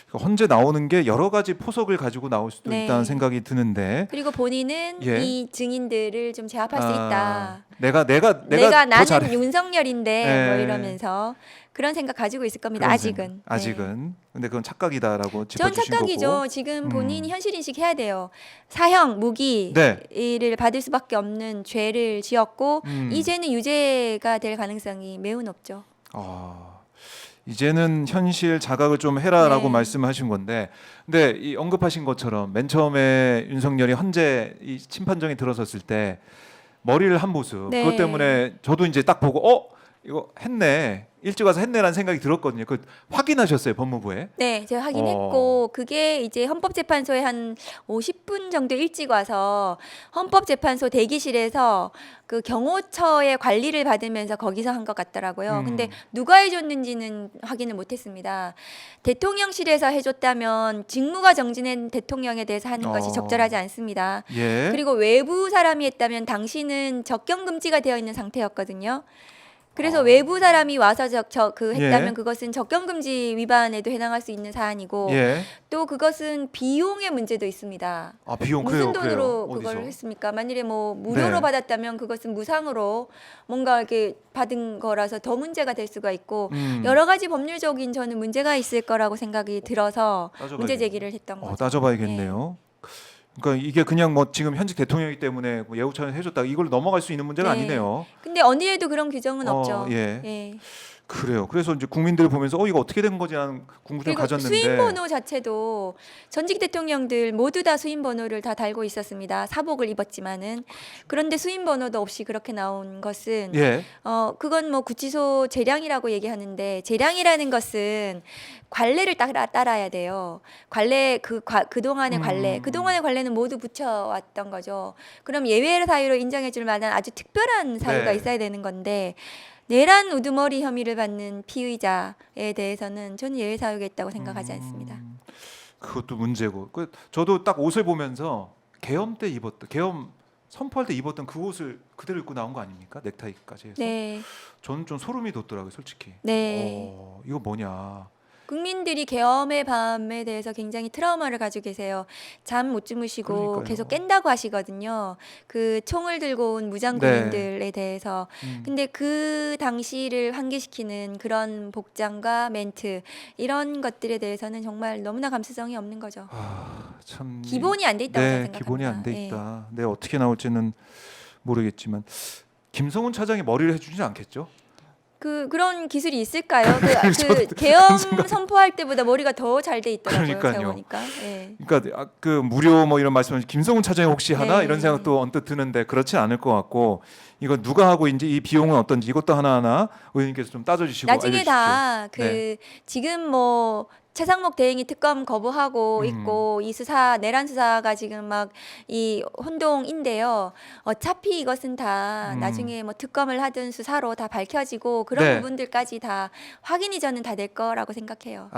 그러니까 헌재 나오는 게 여러 가지 포석을 가지고 나올 수도 네. 있다는 생각이 드는데. 그리고 본인은 예. 이 증인들을 좀 제압할 수 있다. 내가 더 나는 잘해. 윤석열인데 뭐 예. 이러면서 그런 생각 가지고 있을 겁니다. 그런 아직은. 생각. 아직은. 근데 그건 착각이다라고 전 짚어주신 착각이죠. 거고. 지금 본인이 현실 인식해야 돼요. 사형, 무기를 네. 받을 수밖에 없는 죄를 지었고 이제는 유죄가 될 가능성이 매우 높죠. 이제는 현실 자각을 좀 해라라고 네. 말씀하신 건데, 근데 이 언급하신 것처럼 맨 처음에 윤석열이 헌재 이 심판정에 들어섰을 때 머리를 한 모습, 네. 그것 때문에 저도 이제 딱 보고 이거 했네, 일찍 와서 했네라는 생각이 들었거든요. 그 확인하셨어요, 법무부에? 네, 제가 확인했고 그게 이제 헌법재판소에 한 50분 정도 일찍 와서 헌법재판소 대기실에서 그 경호처의 관리를 받으면서 거기서 한 것 같더라고요. 근데 누가 해줬는지는 확인을 못했습니다. 대통령실에서 해줬다면 직무가 정지된 대통령에 대해서 하는 것이 적절하지 않습니다. 예. 그리고 외부 사람이 했다면 당신은 접견 금지가 되어 있는 상태였거든요. 그래서 외부 사람이 와서 했다면 예. 그것은 접견 금지 위반에도 해당할 수 있는 사안이고 예. 또 그것은 비용의 문제도 있습니다. 비용 무슨 그래요. 돈으로 어디서? 그걸 했습니까? 만일에 뭐 무료로 네. 받았다면 그것은 무상으로 뭔가 이렇게 받은 거라서 더 문제가 될 수가 있고 여러 가지 법률적인 저는 문제가 있을 거라고 생각이 들어서 문제 제기를 했던 거죠. 따져봐야겠네요. 그러니까 이게 그냥 뭐 지금 현직 대통령이기 때문에 뭐 예우 차원 해줬다 이걸 넘어갈 수 있는 문제가 네. 아니네요. 근데 어디에도 그런 규정은 없죠. 예. 예. 그래요. 그래서 이제 국민들 보면서 이거 어떻게 된 거지 하는 궁금증을 그리고 가졌는데. 수임 번호 자체도 전직 대통령들 모두 다 수임 번호를 다 달고 있었습니다. 사복을 입었지만은 그런데 수임 번호도 없이 그렇게 나온 것은 예. 그건 뭐 구치소 재량이라고 얘기하는데 재량이라는 것은 관례를 따라야 돼요. 관례 그동안의 관례. 그동안의 관례는 모두 붙여왔던 거죠. 그럼 예외 사유로 인정해 줄 만한 아주 특별한 사유가 네. 있어야 되는 건데 내란 우두머리 혐의를 받는 피의자에 대해서는 저는 예외 사유가 있다고 생각하지 않습니다. 그것도 문제고. 저도 딱 옷을 보면서 계엄 선포할 때 입었던 그 옷을 그대로 입고 나온 거 아닙니까? 넥타이까지 해서. 네. 저는 좀 소름이 돋더라고요, 솔직히. 네. 이거 뭐냐. 국민들이 계엄의 밤에 대해서 굉장히 트라우마를 가지고 계세요. 잠 못 주무시고 그러니까요. 계속 깬다고 하시거든요. 그 총을 들고 온 무장군인들에 대해서. 근데 그 당시를 환기시키는 그런 복장과 멘트 이런 것들에 대해서는 정말 너무나 감수성이 없는 거죠. 참 기본이 안 돼 있다고 저는 네, 생각합니다. 기본이 안 돼 예. 있다. 네, 어떻게 나올지는 모르겠지만 김성훈 차장이 머리를 해주지 않겠죠? 그런 기술이 있을까요? 그 계엄 선포할 때보다 머리가 더 잘 돼 있더라고요. 그러니까요. 제가 보니까. 예. 그러니까 그 무료 뭐 이런 말씀을 김성훈 차장이 혹시 하나 네. 이런 생각도 언뜻 드는데 그렇지 않을 것 같고 이거 누가 하고 이제 이 비용은 어떤지 이것도 하나하나 의원님께서 좀 따져주시고 나중에 알려주십시오. 다 네. 지금 뭐 최상목 대행이 특검 거부하고 있고 이 내란 수사가 지금 막 이 혼동인데요. 어차피 이것은 다 나중에 뭐 특검을 하든 수사로 다 밝혀지고 그런 네. 부분들까지 다 확인이 저는 다 될 거라고 생각해요.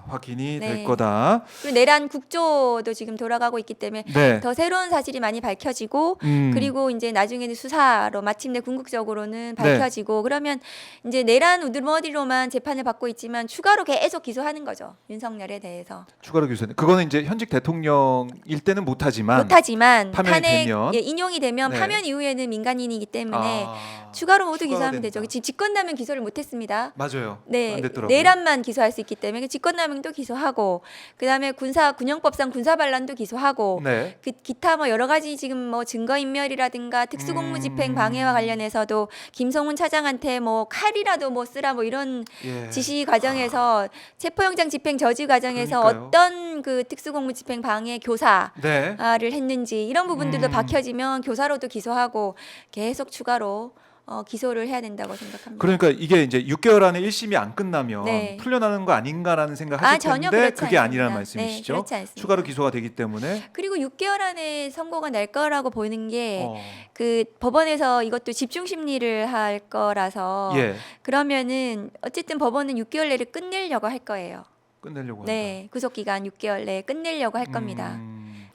확인이 네. 될 거다. 그리고 내란 국조도 지금 돌아가고 있기 때문에 네. 더 새로운 사실이 많이 밝혀지고 그리고 이제 나중에는 수사로 마침내 궁극적으로는 밝혀지고 그러면 이제 내란 우두머리로만 재판을 받고 있지만 추가로 계속 기소하는 거죠. 윤석열에 대해서. 추가로 기소된. 그거는 이제 현직 대통령일 때는 못하지만 파면이 탄핵 되면 인용이 되면 네. 파면 이후에는 민간인이기 때문에 아, 추가로 모두 추가가 기소하면 된다. 되죠. 지금 직권남용 기소를 못했습니다. 맞아요. 네, 안 됐더라고요. 내란만 기소할 수 있기 때문에 직권남용도 기소하고, 그다음에 군형법상 군사반란도 기소하고, 네. 기타 뭐 여러 가지 지금 뭐 증거인멸이라든가 특수공무집행 방해와 관련해서도 김성훈 차장한테 뭐 칼이라도 뭐 쓰라 뭐 이런 예. 지시 과정에서 체포영장 집행 저지 과정에서 그러니까요. 어떤 그 특수공무집행 방해 교사를 네. 했는지 이런 부분들도 음. 밝혀지면 교사로도 기소하고 계속 추가로 기소를 해야 된다고 생각합니다. 그러니까 이게 이제 6개월 안에 1심이 안 끝나면 네. 풀려나는 거 아닌가라는 생각하실 전혀 텐데 그렇지 그게 않습니다. 아니라는 네, 말씀이시죠? 그렇지 않습니다. 추가로 기소가 되기 때문에 그리고 6개월 안에 선고가 날 거라고 보이는 게 어, 그 법원에서 이것도 집중 심리를 할 거라서 예. 그러면은 어쨌든 법원은 6개월 내를 끝내려고 할 거예요. 끝내려고 한다. 네, 구속 기간 6개월 내에 끝내려고 할 겁니다. 음,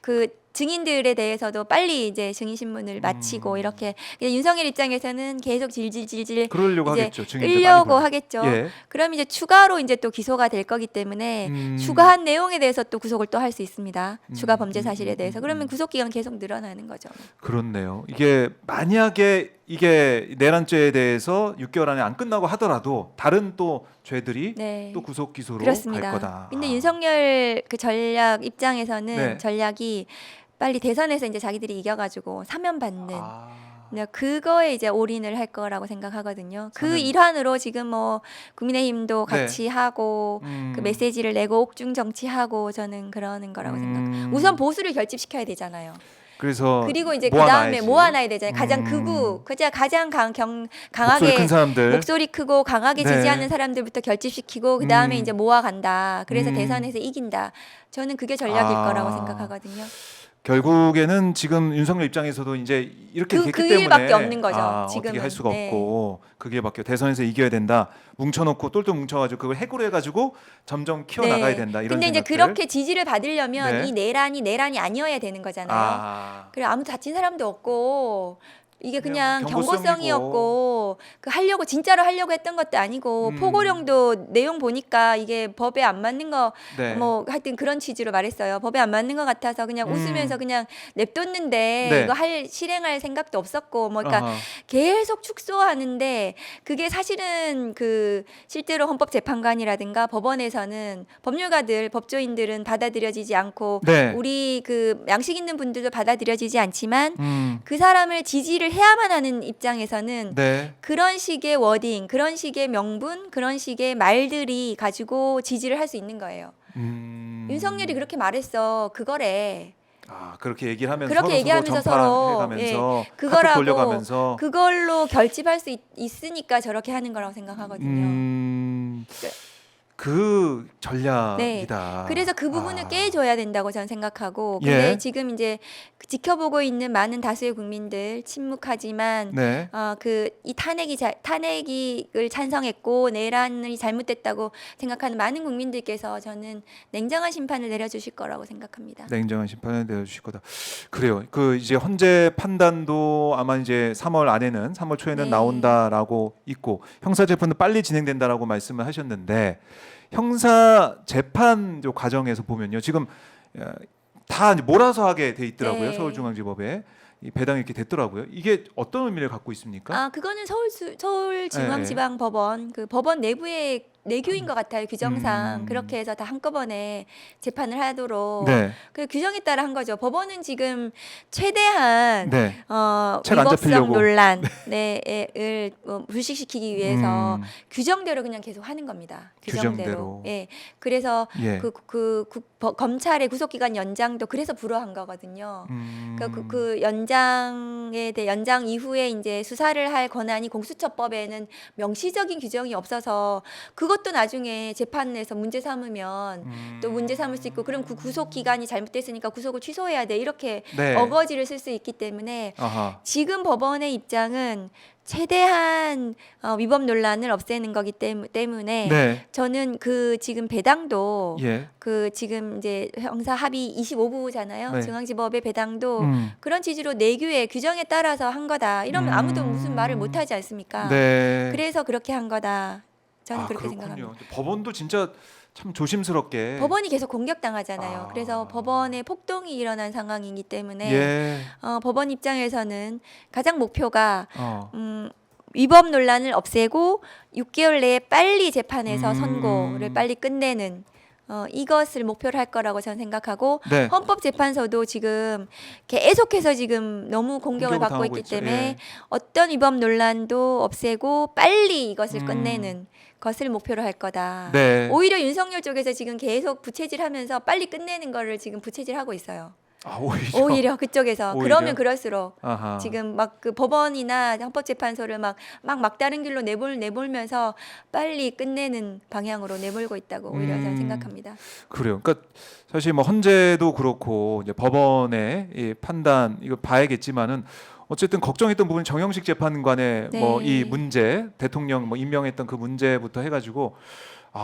그 증인들에 대해서도 빨리 이제 증인 신문을 마치고 이렇게 그냥 윤석열 입장에서는 계속 질질질질 그러려고 이제 하겠죠. 증인들 끌려고 빨리 하겠죠. 예. 그럼 이제 추가로 이제 또 기소가 될 거기 때문에 음. 추가한 내용에 대해서 또 구속을 또 할 수 있습니다. 추가 범죄 음, 사실에 대해서. 그러면 음. 구속 기간 계속 늘어나는 거죠. 그렇네요. 이게 만약에 이게 내란죄에 대해서 6개월 안에 안 끝나고 하더라도 다른 또 죄들이 네. 또 구속 기소로 그렇습니다. 갈 거다. 근데 아. 윤석열 그 전략 입장에서는 네. 전략이 빨리 대선에서 이제 자기들이 이겨가지고 사면 받는 아. 네, 그거에 이제 올인을 할 거라고 생각하거든요. 그 사면. 일환으로 지금 뭐 국민의힘도 네. 같이 하고 그 메시지를 내고 옥중 정치하고 저는 그러는 거라고 생각해요. 우선 보수를 결집시켜야 되잖아요. 그래서 그리고 이제 그 모아놔야지. 다음에 모아놔야 되잖아요. 가장 극우, 가장 목소리 강하게 큰 사람들. 목소리 크고 강하게 네. 지지하는 사람들부터 결집시키고 그 다음에 이제 모아간다. 그래서 음. 대선에서 이긴다. 저는 그게 전략일 아. 거라고 생각하거든요. 결국에는 지금 윤석열 입장에서도 이제 이렇게 됐기 그 때문에 일밖에 없는 거죠, 어떻게 지금은. 할 수가 네. 없고 그게 밖에 대선에서 이겨야 된다. 뭉쳐놓고 똘똘 뭉쳐가지고 그걸 해고를 해가지고 점점 키워나가야 된다. 이런 근데 이제 생각들. 그렇게 지지를 받으려면 네. 이 내란이 아니어야 되는 거잖아요. 아. 그래 아무도 다친 사람도 없고 이게 그냥 그냥 경고성이고. 경고성이었고 그 진짜로 하려고 했던 것도 아니고 음. 포고령도 내용 보니까 이게 법에 안 맞는 거 네. 뭐 하여튼 그런 취지로 말했어요. 법에 안 맞는 것 같아서 그냥 웃으면서 그냥 냅뒀는데 네. 이거 실행할 생각도 없었고 뭐 그러니까 아하. 계속 축소하는데 그게 사실은 그 실제로 헌법재판관이라든가 법원에서는 법률가들 법조인들은 받아들여지지 않고 네. 우리 그 양식 있는 분들도 받아들여지지 않지만 음. 그 사람을 지지를 해야만 하는 입장에서는 네. 그런 식의 워딩, 그런 식의 명분, 그런 식의 말들이 가지고 지지를 할 수 있는 거예요. 윤석열이 그렇게 말했어. 그거래. 아 그렇게 얘기를 하면서 그렇게 얘기하면서 서로 전파해가면서 그거라고 카톡 돌려가면서 그걸로 결집할 수 있으니까 저렇게 하는 거라고 생각하거든요. 그 전략이다. 네. 그래서 그 부분을 아. 깨줘야 된다고 저는 생각하고 근데 예. 지금 이제 지켜보고 있는 많은 다수의 국민들 침묵하지만 네. 이 탄핵을 찬성했고 내란이 잘못됐다고 생각하는 많은 국민들께서 저는 냉정한 심판을 내려주실 거라고 생각합니다. 냉정한 심판을 내려주실 거다. 그래요. 그 이제 헌재 판단도 아마 이제 3월 안에는 3월 초에는 네. 나온다라고 있고 형사 재판도 빨리 진행된다라고 말씀을 하셨는데 형사 재판 과정에서 보면요. 지금 다 이제 몰아서 하게 돼 있더라고요. 네. 서울중앙지법에 이 배당이 이렇게 됐더라고요. 이게 어떤 의미를 갖고 있습니까? 그거는 서울중앙지방법원 그 법원 내부의 내규인 것 같아요. 규정상 그렇게 해서 다 한꺼번에 재판을 하도록 네. 그 규정에 따라 한 거죠. 법원은 지금 최대한 네. 책안 위법성 잡히려고. 논란을 불식시키기 위해서 규정대로 그냥 계속 하는 겁니다. 규정대로. 예. 그래서 예. 검찰의 구속기간 연장도 그래서 불허한 거거든요. 그러니까 그 연장 이후에 이제 수사를 할 권한이 공수처법에는 명시적인 규정이 없어서 그것도 나중에 재판에서 문제 삼으면 또 문제 삼을 수 있고 그럼 그 구속 기간이 잘못됐으니까 구속을 취소해야 돼 이렇게 네. 어거지를 쓸 수 있기 때문에 아하. 지금 법원의 입장은 최대한 위법 논란을 없애는 거기 때문에 네. 저는 그 지금 배당도 예. 그 지금 이제 형사 합의 25부잖아요. 네. 중앙지법의 배당도 음. 그런 취지로 내규의 규정에 따라서 한 거다. 이러면 아무도 무슨 말을 못 하지 않습니까? 네. 그래서 그렇게 한 거다. 저는 그렇게 그렇군요. 생각합니다. 법원도 진짜 참 조심스럽게 법원이 계속 공격당하잖아요. 아. 그래서 법원에 폭동이 일어난 상황이기 때문에 예. 법원 입장에서는 가장 목표가 어. 위법 논란을 없애고 6개월 내에 빨리 재판에서 음. 선고를 빨리 끝내는 이것을 목표로 할 거라고 저는 생각하고 네. 헌법재판소도 지금 계속해서 지금 너무 공격을 받고 당하고 있기 있죠. 때문에 예. 어떤 위법 논란도 없애고 빨리 이것을 음. 끝내는 것을 목표로 할 거다. 네. 오히려 윤석열 쪽에서 지금 계속 부채질하면서 빨리 끝내는 거를 지금 부채질하고 있어요. 아, 오히려. 오히려 그쪽에서 오히려? 그러면 그럴수록 아하. 지금 막 그 법원이나 헌법재판소를 막 막다른 길로 내몰면서 빨리 끝내는 방향으로 내몰고 있다고 오히려 저는 생각합니다. 그래요. 그러니까 사실 뭐 헌재도 그렇고 이제 법원의 이 판단 이거 봐야겠지만은 어쨌든 걱정했던 부분 정영식 재판관의 네. 뭐 이 문제 대통령 뭐 임명했던 그 문제부터 해가지고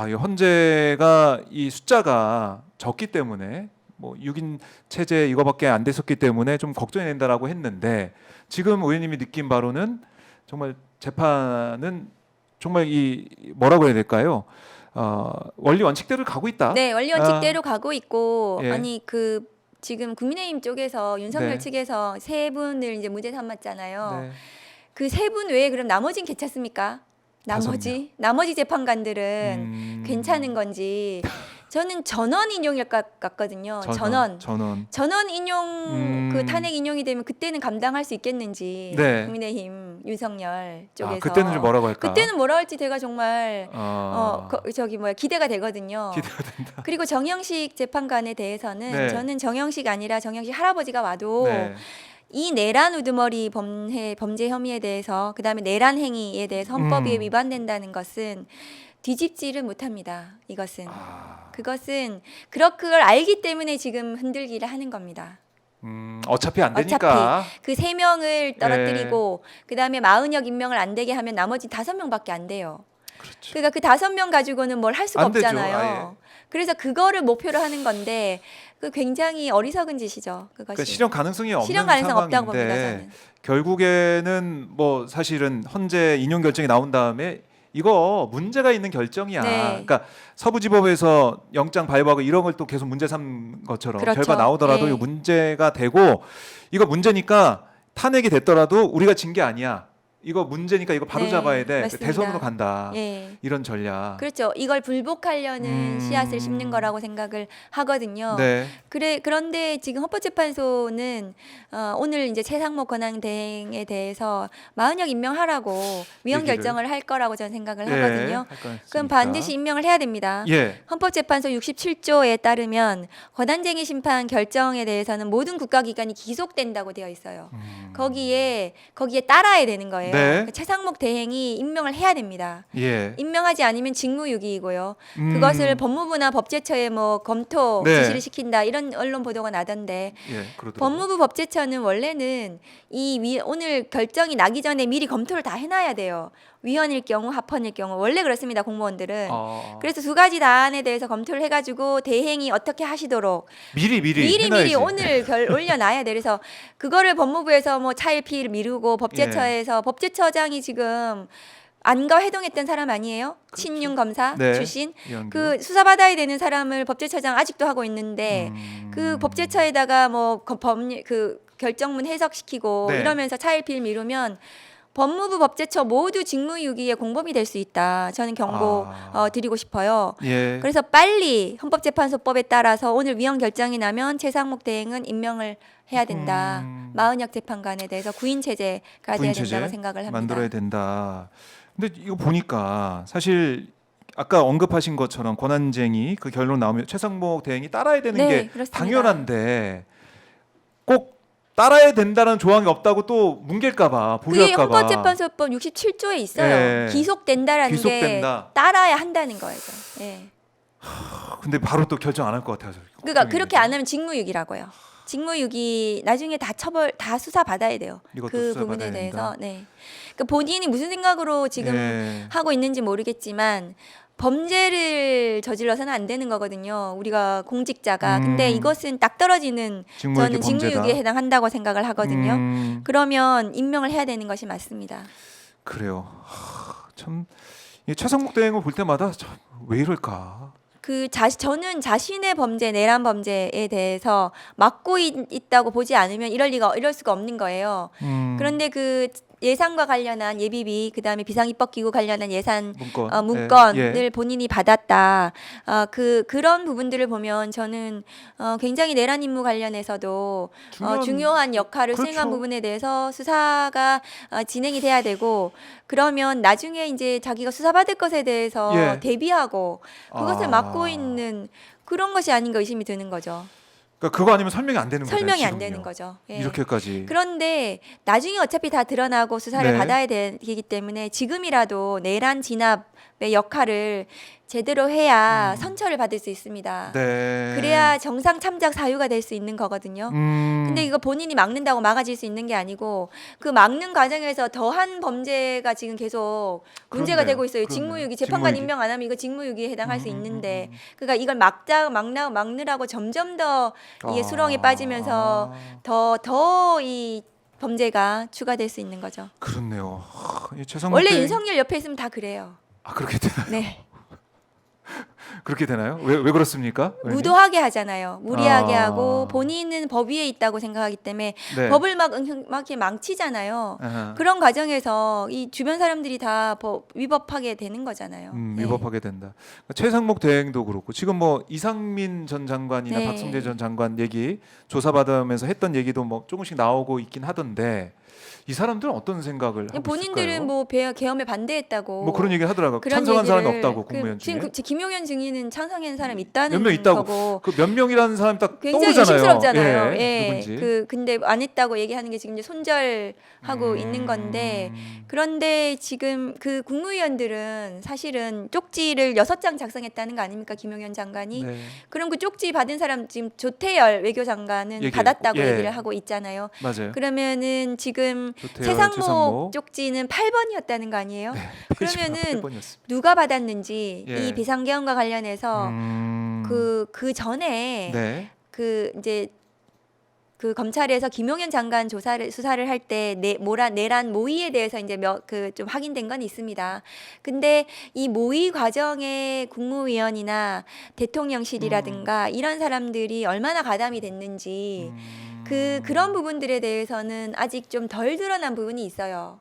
이 헌재가 이 숫자가 적기 때문에 뭐 6인 체제 이거밖에 안 됐었기 때문에 좀 걱정이 된다라고 했는데 지금 의원님이 느낀 바로는 정말 재판은 정말 이 뭐라고 해야 될까요? 원리 원칙대로 가고 있다. 네, 원리 원칙대로 가고 있고 예. 아니 그 지금 국민의힘 쪽에서 윤석열 네. 측에서 세 분을 이제 무죄 삼았잖아요. 네. 그 세 분 외에 그럼 나머지는 괜찮습니까? 나머지 재판관들은 괜찮은 건지 저는 전원 인용일 것 같거든요. 전원 인용 그 탄핵 인용이 되면 그때는 감당할 수 있겠는지 네. 국민의힘 윤석열 쪽에서 그때는 좀 뭐라고 할까? 그때는 뭐라 할지 제가 정말 기대가 되거든요. 기대가 된다. 그리고 정영식 재판관에 대해서는 네. 저는 정영식 아니라 정영식 할아버지가 와도 네. 이 내란 우두머리 범죄 혐의에 대해서 그다음에 내란 행위에 대해서 헌법에 위반된다는 것은 뒤집지를 못합니다. 이것은 그것은 그걸 알기 때문에 지금 흔들기를 하는 겁니다. 어차피 안 되니까. 그 세 명을 떨어뜨리고 그다음에 마은혁 임명을 안 되게 하면 나머지 5명밖에 안 돼요. 그렇죠. 그러니까 그 5명 가지고는 뭘 할 수가 안 되죠. 없잖아요. 그래서 그거를 목표로 하는 건데 그 굉장히 어리석은 짓이죠. 그것이. 그러니까 실현 가능성이 없는 실현 가능성 없다고 봅니다. 상황인데 저는. 결국에는 뭐 사실은 헌재 인용 결정이 나온 다음에 이거 문제가 있는 결정이야. 네. 그러니까 서부지법에서 영장 발부하고 이런 걸 또 계속 문제 삼은 것처럼 그렇죠. 결과 나오더라도 네. 이거 문제가 되고 이거 문제니까 탄핵이 됐더라도 우리가 진 게 아니야. 이거 문제니까 이거 바로 네, 잡아야 돼. 맞습니다. 대선으로 간다. 예. 이런 전략. 그렇죠. 이걸 불복하려는 씨앗을 심는 거라고 생각을 하거든요. 네. 그런데 지금 헌법재판소는 오늘 이제 최상목 권한 대행에 대해서 마은혁 임명하라고 위헌 얘기를. 결정을 할 거라고 저는 생각을 예, 하거든요. 할 거였으니까. 그럼 반드시 임명을 해야 됩니다. 예. 헌법재판소 67조에 따르면 권한쟁의 심판 결정에 대해서는 모든 국가기관이 기속된다고 되어 있어요. 거기에 따라야 되는 거예요. 네. 그러니까 최상목 대행이 임명을 해야 됩니다. 예. 임명하지 않으면 직무유기이고요. 음. 그것을 법무부나 법제처에 뭐 검토 네. 지시를 시킨다 이런 언론 보도가 나던데 예. 그러더라고요. 법무부 법제처는 원래는 오늘 결정이 나기 전에 미리 검토를 다 해놔야 돼요. 위헌일 경우 합헌일 경우 원래 그렇습니다. 공무원들은. 그래서 그래서 두 가지 다안에 대해서 검토를 해가지고 대행이 어떻게 하시도록 미리 해놔야지. 오늘 올려놔야 돼. 그래서 그거를 법무부에서 뭐 차일피일 미루고 법제처에서 법제처장이 지금 안과 회동했던 사람 아니에요? 그렇죠. 친윤 검사 네. 출신. 이현규. 그 수사받아야 되는 사람을 법제처장 아직도 하고 있는데 그 법제처에다가 뭐 그 결정문 해석시키고 네. 이러면서 차일피일 미루면 법무부 법제처 모두 직무유기에 공범이 될 수 있다. 저는 경고 드리고 싶어요. 예. 그래서 빨리 헌법재판소법에 따라서 오늘 위헌 결정이 나면 최상목 대행은 임명을 해야 된다. 마은혁 재판관에 대해서 구인 체제가 돼야 된다고 생각을 합니다. 만들어야 된다. 근데 이거 보니까 사실 아까 언급하신 것처럼 권한쟁의 그 결론 나오면 최상목 대행이 따라야 되는 네, 게 그렇습니다. 당연한데 꼭 따라야 된다는 조항이 없다고 또 뭉갤까봐 그게 보류할까봐. 헌법재판소법 67조에 있어요. 예. 기속된다라는 기속된다. 게 따라야 한다는 거예요. 예. 근데 바로 또 결정 안 할 것 같아서. 그러니까 그렇게 안 하면 직무유기라고요. 직무유기 나중에 다 수사 받아야 돼요. 이것도 그 수사 부분에 받아야 대해서. 된다. 네. 그러니까 본인이 무슨 생각으로 지금 예. 하고 있는지 모르겠지만 범죄를 저질러서는 안 되는 거거든요. 우리가 공직자가. 근데 이것은 딱 떨어지는 저는 직무유기에 해당한다고 생각을 하거든요. 그러면 임명을 해야 되는 것이 맞습니다. 그래요. 참 이 최상목 대행을 볼 때마다 참 왜 이럴까. 저는 자신의 범죄, 내란 범죄에 대해서 막고 있다고 보지 않으면 이럴 수가 없는 거예요. 그런데 그 예산과 관련한 예비비, 그다음에 비상입법기구 관련한 예산 문건을 예. 본인이 받았다. 그런 부분들을 보면 저는 굉장히 내란 임무 관련해서도 중요한 역할을 그렇죠. 수행한 부분에 대해서 수사가 진행이 돼야 되고, 그러면 나중에 이제 자기가 수사받을 것에 대해서 예. 대비하고 그것을 아. 막고 있는 그런 것이 아닌가 의심이 드는 거죠. 그러니까 그거 아니면 설명이 안 되는 거죠. 설명이 안 되는 거죠. 예. 이렇게까지. 그런데 나중에 어차피 다 드러나고 수사를 네. 받아야 되기 때문에 지금이라도 내란 진압의 역할을 제대로 해야 선처를 받을 수 있습니다. 네. 그래야 정상 참작 사유가 될 수 있는 거거든요. 근데 이거 본인이 막는다고 막아질 수 있는 게 아니고 그 막는 과정에서 더한 범죄가 지금 계속 문제가 그렇네요. 되고 있어요. 그렇네요. 직무유기, 재판관 직무유기. 임명 안 하면 이거 직무유기에 해당할 수 있는데, 그러니까 이걸 막느라고 점점 더 이게 수렁에 빠지면서 더 이 범죄가 추가될 수 있는 거죠. 그렇네요. 이 최상목 원래 대행- 윤석열 옆에 있으면 다 그래요. 그렇게 되나요? 네. 그렇게 되나요? 왜 그렇습니까? 의원님? 무도하게 하잖아요. 무리하게 아. 하고 본인은 법 위에 있다고 생각하기 때문에 네. 법을 막 이렇게 망치잖아요. 아하. 그런 과정에서 이 주변 사람들이 다 위법하게 되는 거잖아요. 네. 위법하게 된다. 최상목 대행도 그렇고 지금 뭐 이상민 전 장관이나 네. 박성재 전 장관 얘기 조사받으면서 했던 얘기도 뭐 조금씩 나오고 있긴 하던데 이 사람들은 어떤 생각을 하고 본인들은 있을까요? 뭐 계엄에 반대했다고 뭐 그런 얘기 하더라고요. 그런 찬성한 사람이 얘기를 없다고 국무위원 중에. 지금 김용현 증인은 찬성한 사람이 있다는 몇 명 있다고. 거고 그 몇 명이라는 사람 딱 굉장히 떠오르잖아요. 의심스럽잖아요. 예, 예. 누군지. 근데 안 했다고 얘기하는 게 지금 이제 손절하고 있는 건데, 그런데 지금 그 국무위원들은 사실은 쪽지를 6장 작성했다는 거 아닙니까? 김용현 장관이. 네. 그럼 그 쪽지 받은 사람 지금 조태열 외교장관은 얘기했고, 받았다고 예. 얘기를 하고 있잖아요. 맞아요. 그러면은 지금 조태열, 최상목 최상목. 쪽지는 8번이었다는 거 아니에요? 페이지가 그러면은 8번이었습니다. 누가 받았는지 예. 이 비상계엄과 관련해서 그 전에 네. 그 이제 그 검찰에서 김용현 장관 수사를 할 때 내란 모의에 대해서 이제 좀 확인된 건 있습니다. 근데 이 모의 과정에 국무위원이나 대통령실이라든가 이런 사람들이 얼마나 가담이 됐는지 그런 부분들에 대해서는 아직 좀 덜 드러난 부분이 있어요.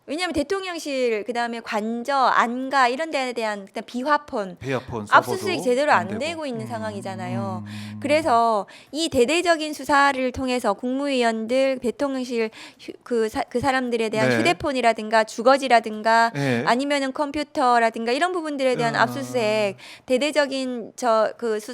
왜냐하면 대통령실, 그다음에 관저, 안가 이런 데에 대한 그다음 비화폰, 배아폰 압수수색 제대로 안 되고 있는 상황이잖아요. 그래서 이 대대적인 수사를 통해서 국무위원들, 대통령실 그 사람들에 대한 네. 휴대폰이라든가 주거지라든가 네. 아니면은 컴퓨터라든가 이런 부분들에 대한 압수수색, 대대적인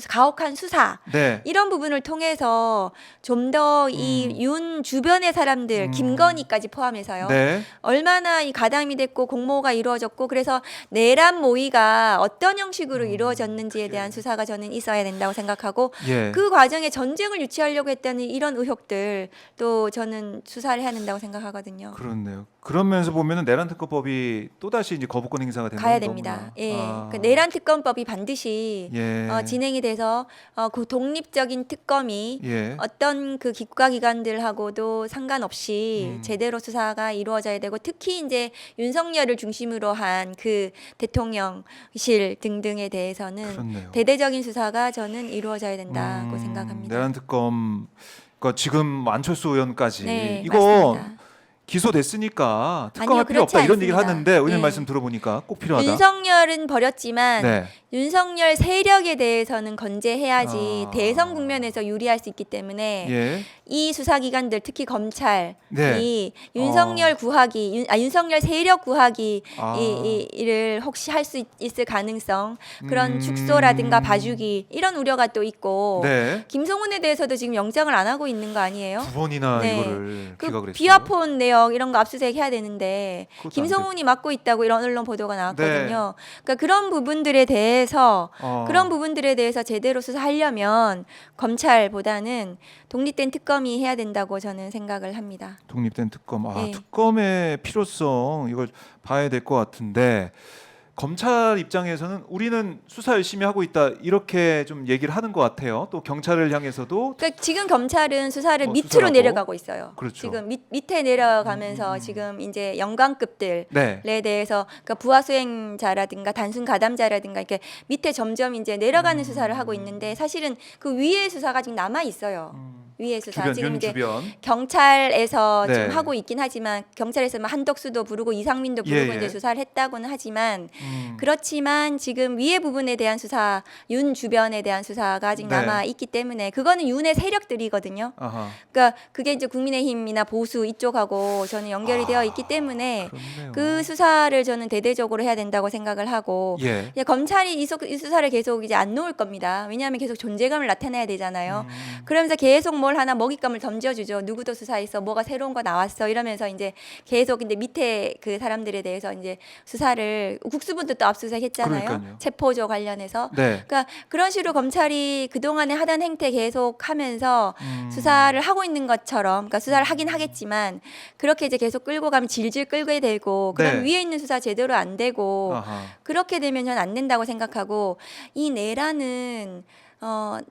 가혹한 수사 네. 이런 부분을 통해서 좀 더 이 윤 주변의 사람들, 김건희까지 포함해서요. 네. 얼마나 이 가담이 됐고 공모가 이루어졌고, 그래서 내란 모의가 어떤 형식으로 이루어졌는지에 대한 수사가 저는 있어야 된다고 생각하고, 예. 그 과정에 전쟁을 유치하려고 했다는 이런 의혹들 또 저는 수사를 해야 된다고 생각하거든요. 그렇네요. 그런 면에서 보면은 내란 특검법이 또 다시 이제 거부권 행사가 되는 가야 거구나. 됩니다. 예, 그 내란 특검법이 반드시 예. 진행이 돼서 그 독립적인 특검이 예. 어떤 그 국가기관들하고도 상관없이 제대로 수사가 이루어져야 되고, 특히 이제 윤석열을 중심으로 한 그 대통령실 등등에 대해서는 그렇네요. 대대적인 수사가 저는 이루어져야 된다고 생각합니다. 내란 특검 그러니까 지금 안철수 의원까지 네, 이거 맞습니다. 기소됐으니까 특검할 아니요, 필요 없다 그렇지 이런 얘기를 않습니다. 하는데 의원님 예. 말씀 들어보니까 꼭 필요하다. 윤석열은 버렸지만 네. 윤석열 세력에 대해서는 건재해야지 아. 대선 국면에서 유리할 수 있기 때문에 예. 이 수사기관들, 특히 검찰이 네. 윤석열 구하기, 윤석열 세력 구하기 아. 이를 혹시 할 수 있을 가능성, 그런 축소라든가 봐주기 이런 우려가 또 있고, 네. 김성훈에 대해서도 지금 영장을 안 하고 있는 거 아니에요? 2번이나 네. 이거를 그 기각을 했어요. 비화폰 내역 이런 거 압수수색 해야 되는데 그것도 안 김성훈이 맡고 있다고 이런 언론 보도가 나왔거든요. 네. 그러니까 그런 부분들에 대해서 그런 어. 부분들에 대해서 제대로 수사하려면 검찰보다는 독립된 특검이 해야 된다고 저는 생각을 합니다. 독립된 특검. 예. 특검의 필요성 이걸 봐야 될 것 같은데 검찰 입장에서는 우리는 수사 열심히 하고 있다 이렇게 좀 얘기를 하는 것 같아요. 또 경찰을 향해서도 그러니까 지금 검찰은 수사를 뭐 밑으로 수사하고. 내려가고 있어요. 그렇죠. 지금 밑에 내려가면서 지금 이제 영광급들에 네. 대해서 그러니까 부하 수행자라든가 단순 가담자라든가 이렇게 밑에 점점 이제 내려가는 수사를 하고 있는데 사실은 그 위의 수사가 지금 남아 있어요. 위의 수사 주변 지금 윤 이제 주변 경찰에서 네. 지금 하고 있긴 하지만 경찰에서 뭐 한덕수도 부르고 이상민도 부르고 예, 예. 이제 수사를 했다고는 하지만 음. 그렇지만 지금 위의 부분에 대한 수사, 윤 주변에 대한 수사가 아직 네. 남아 있기 때문에 그거는 윤의 세력들이거든요. 아하. 그러니까 그게 이제 국민의힘이나 보수 이쪽하고 저는 연결이 되어 있기 때문에 그렇네요. 그 수사를 저는 대대적으로 해야 된다고 생각을 하고 예. 이제 검찰이 이 수사를 계속 이제 안 놓을 겁니다. 왜냐하면 계속 존재감을 나타내야 되잖아요. 그러면서 계속 뭘 하나 먹잇감을 던져주죠. 누구도 수사했어, 뭐가 새로운 거 나왔어 이러면서 이제 계속 이제 밑에 그 사람들에 대해서 이제 수사를 국수본도 또 압수수색했잖아요. 그러니까요. 체포조 관련해서. 네. 그러니까 그런 식으로 검찰이 그 동안에 하던 행태 계속 하면서 음. 수사를 하고 있는 것처럼, 그러니까 수사를 하긴 하겠지만 그렇게 이제 계속 끌고 가면 질질 끌게 되고, 그럼 네. 위에 있는 수사 제대로 안 되고 아하. 그렇게 되면 전 안 된다고 생각하고, 이 내라는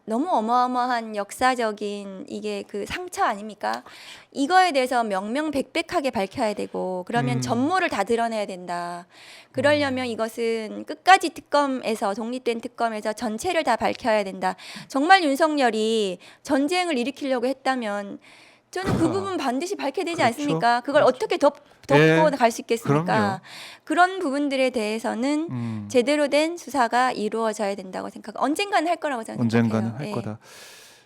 너무 어마어마한 역사적인 이게 그 상처 아닙니까? 이거에 대해서 명명백백하게 밝혀야 되고, 그러면 전모를 다 드러내야 된다. 그러려면 이것은 끝까지 특검에서, 독립된 특검에서 전체를 다 밝혀야 된다. 정말 윤석열이 전쟁을 일으키려고 했다면 저는 그 부분 반드시 밝혀야 되지 그렇죠. 않습니까? 그걸 그렇죠. 어떻게 덮고 예, 갈 수 있겠습니까? 그럼요. 그런 부분들에 대해서는 제대로 된 수사가 이루어져야 된다고 생각해요. 언젠가는 할 거라고 저는 언젠가는 생각해요. 할 예. 거다.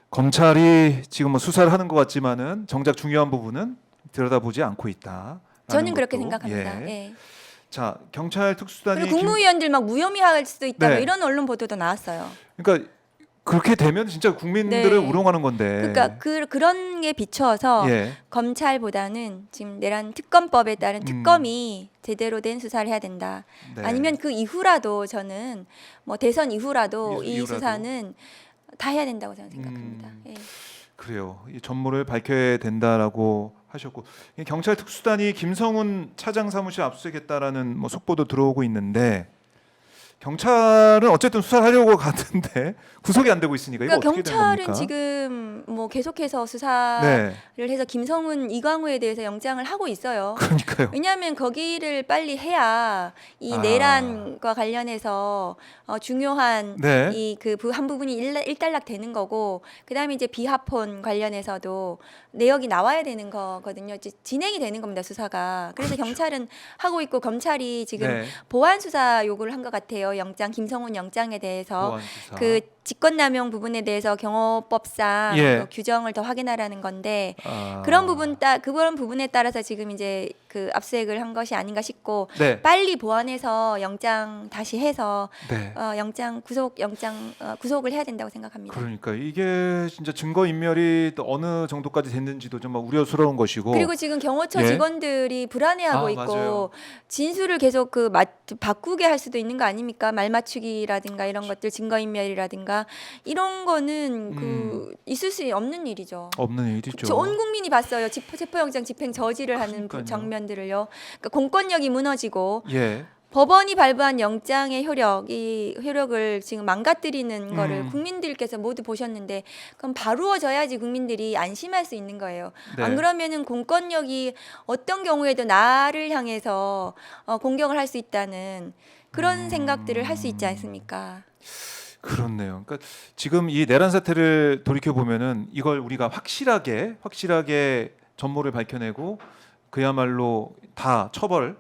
검찰이 지금 뭐 수사를 하는 것 같지만은 정작 중요한 부분은 들여다보지 않고 있다. 저는 그렇게 생각합니다. 예. 예. 자, 경찰 특수단이 그리고 국무위원들 막 무혐의할 수도 있다. 네. 뭐 이런 언론 보도도 나왔어요. 그러니까 그렇게 되면 진짜 국민들을 네. 우롱하는 건데. 그러니까 그런 게 비춰서 예. 검찰보다는 지금 내란 특검법에 따른 특검이 제대로 된 수사를 해야 된다. 네. 아니면 그 이후라도 저는 뭐 대선 이후라도 이 이후라도. 수사는 다 해야 된다고 저는 생각합니다. 예. 그래요. 이 전모를 밝혀야 된다라고 하셨고, 이 경찰 특수단이 김성훈 차장 사무실 압수수색했다라는 뭐 속보도 들어오고 있는데, 경찰은 어쨌든 수사를 하려고 갔는데 구속이 안 되고 있으니까 이거 그러니까 어떻게 된 경찰은 겁니까? 지금 뭐 계속해서 수사를 네. 해서 김성훈, 이광우에 대해서 영장을 하고 있어요. 그러니까요. 왜냐하면 거기를 빨리 해야 이 내란과 관련해서 중요한 네. 이 그 한 부분이 일단락 되는 거고, 그다음에 이제 비하폰 관련해서도 내역이 나와야 되는 거거든요. 이제 진행이 되는 겁니다, 수사가. 그래서 경찰은 하고 있고, 검찰이 지금 네. 보완 수사 요구를 한 것 같아요. 영장, 김성훈 영장에 대해서 보안 수사. 그 직권남용 부분에 대해서 경호법상 예. 규정을 더 확인하라는 건데, 아. 그런 부분에 따라서 지금 이제 그 압수수색을 한 것이 아닌가 싶고, 네. 빨리 보완해서 영장 다시 해서 네. 구속을 해야 된다고 생각합니다. 그러니까 이게 진짜 증거 인멸이 또 어느 정도까지 됐는지도 정말 우려스러운 것이고. 그리고 지금 경호처 예. 직원들이 불안해하고 있고, 맞아요. 진술을 계속 바꾸게 할 수도 있는 거 아닙니까? 말 맞추기라든가 이런 것들, 증거인멸이라든가 이런 거는 있을 수 없는 일이죠. 없는 일이죠. 온 국민이 봤어요. 체포영장 집행 저지를 하는 그러니까요. 장면들을요. 그러니까 공권력이 무너지고 예. 법원이 발부한 영장의 효력을 지금 망가뜨리는 거를 국민들께서 모두 보셨는데, 그럼 바로워져야지 국민들이 안심할 수 있는 거예요. 네. 안 그러면은 공권력이 어떤 경우에도 나를 향해서 공격을 할 수 있다는 그런 생각들을 할 수 있지 않습니까? 그렇네요. 그러니까 지금 이 내란 사태를 돌이켜 보면은 이걸 우리가 확실하게 전모를 밝혀내고 그야말로 다 처벌,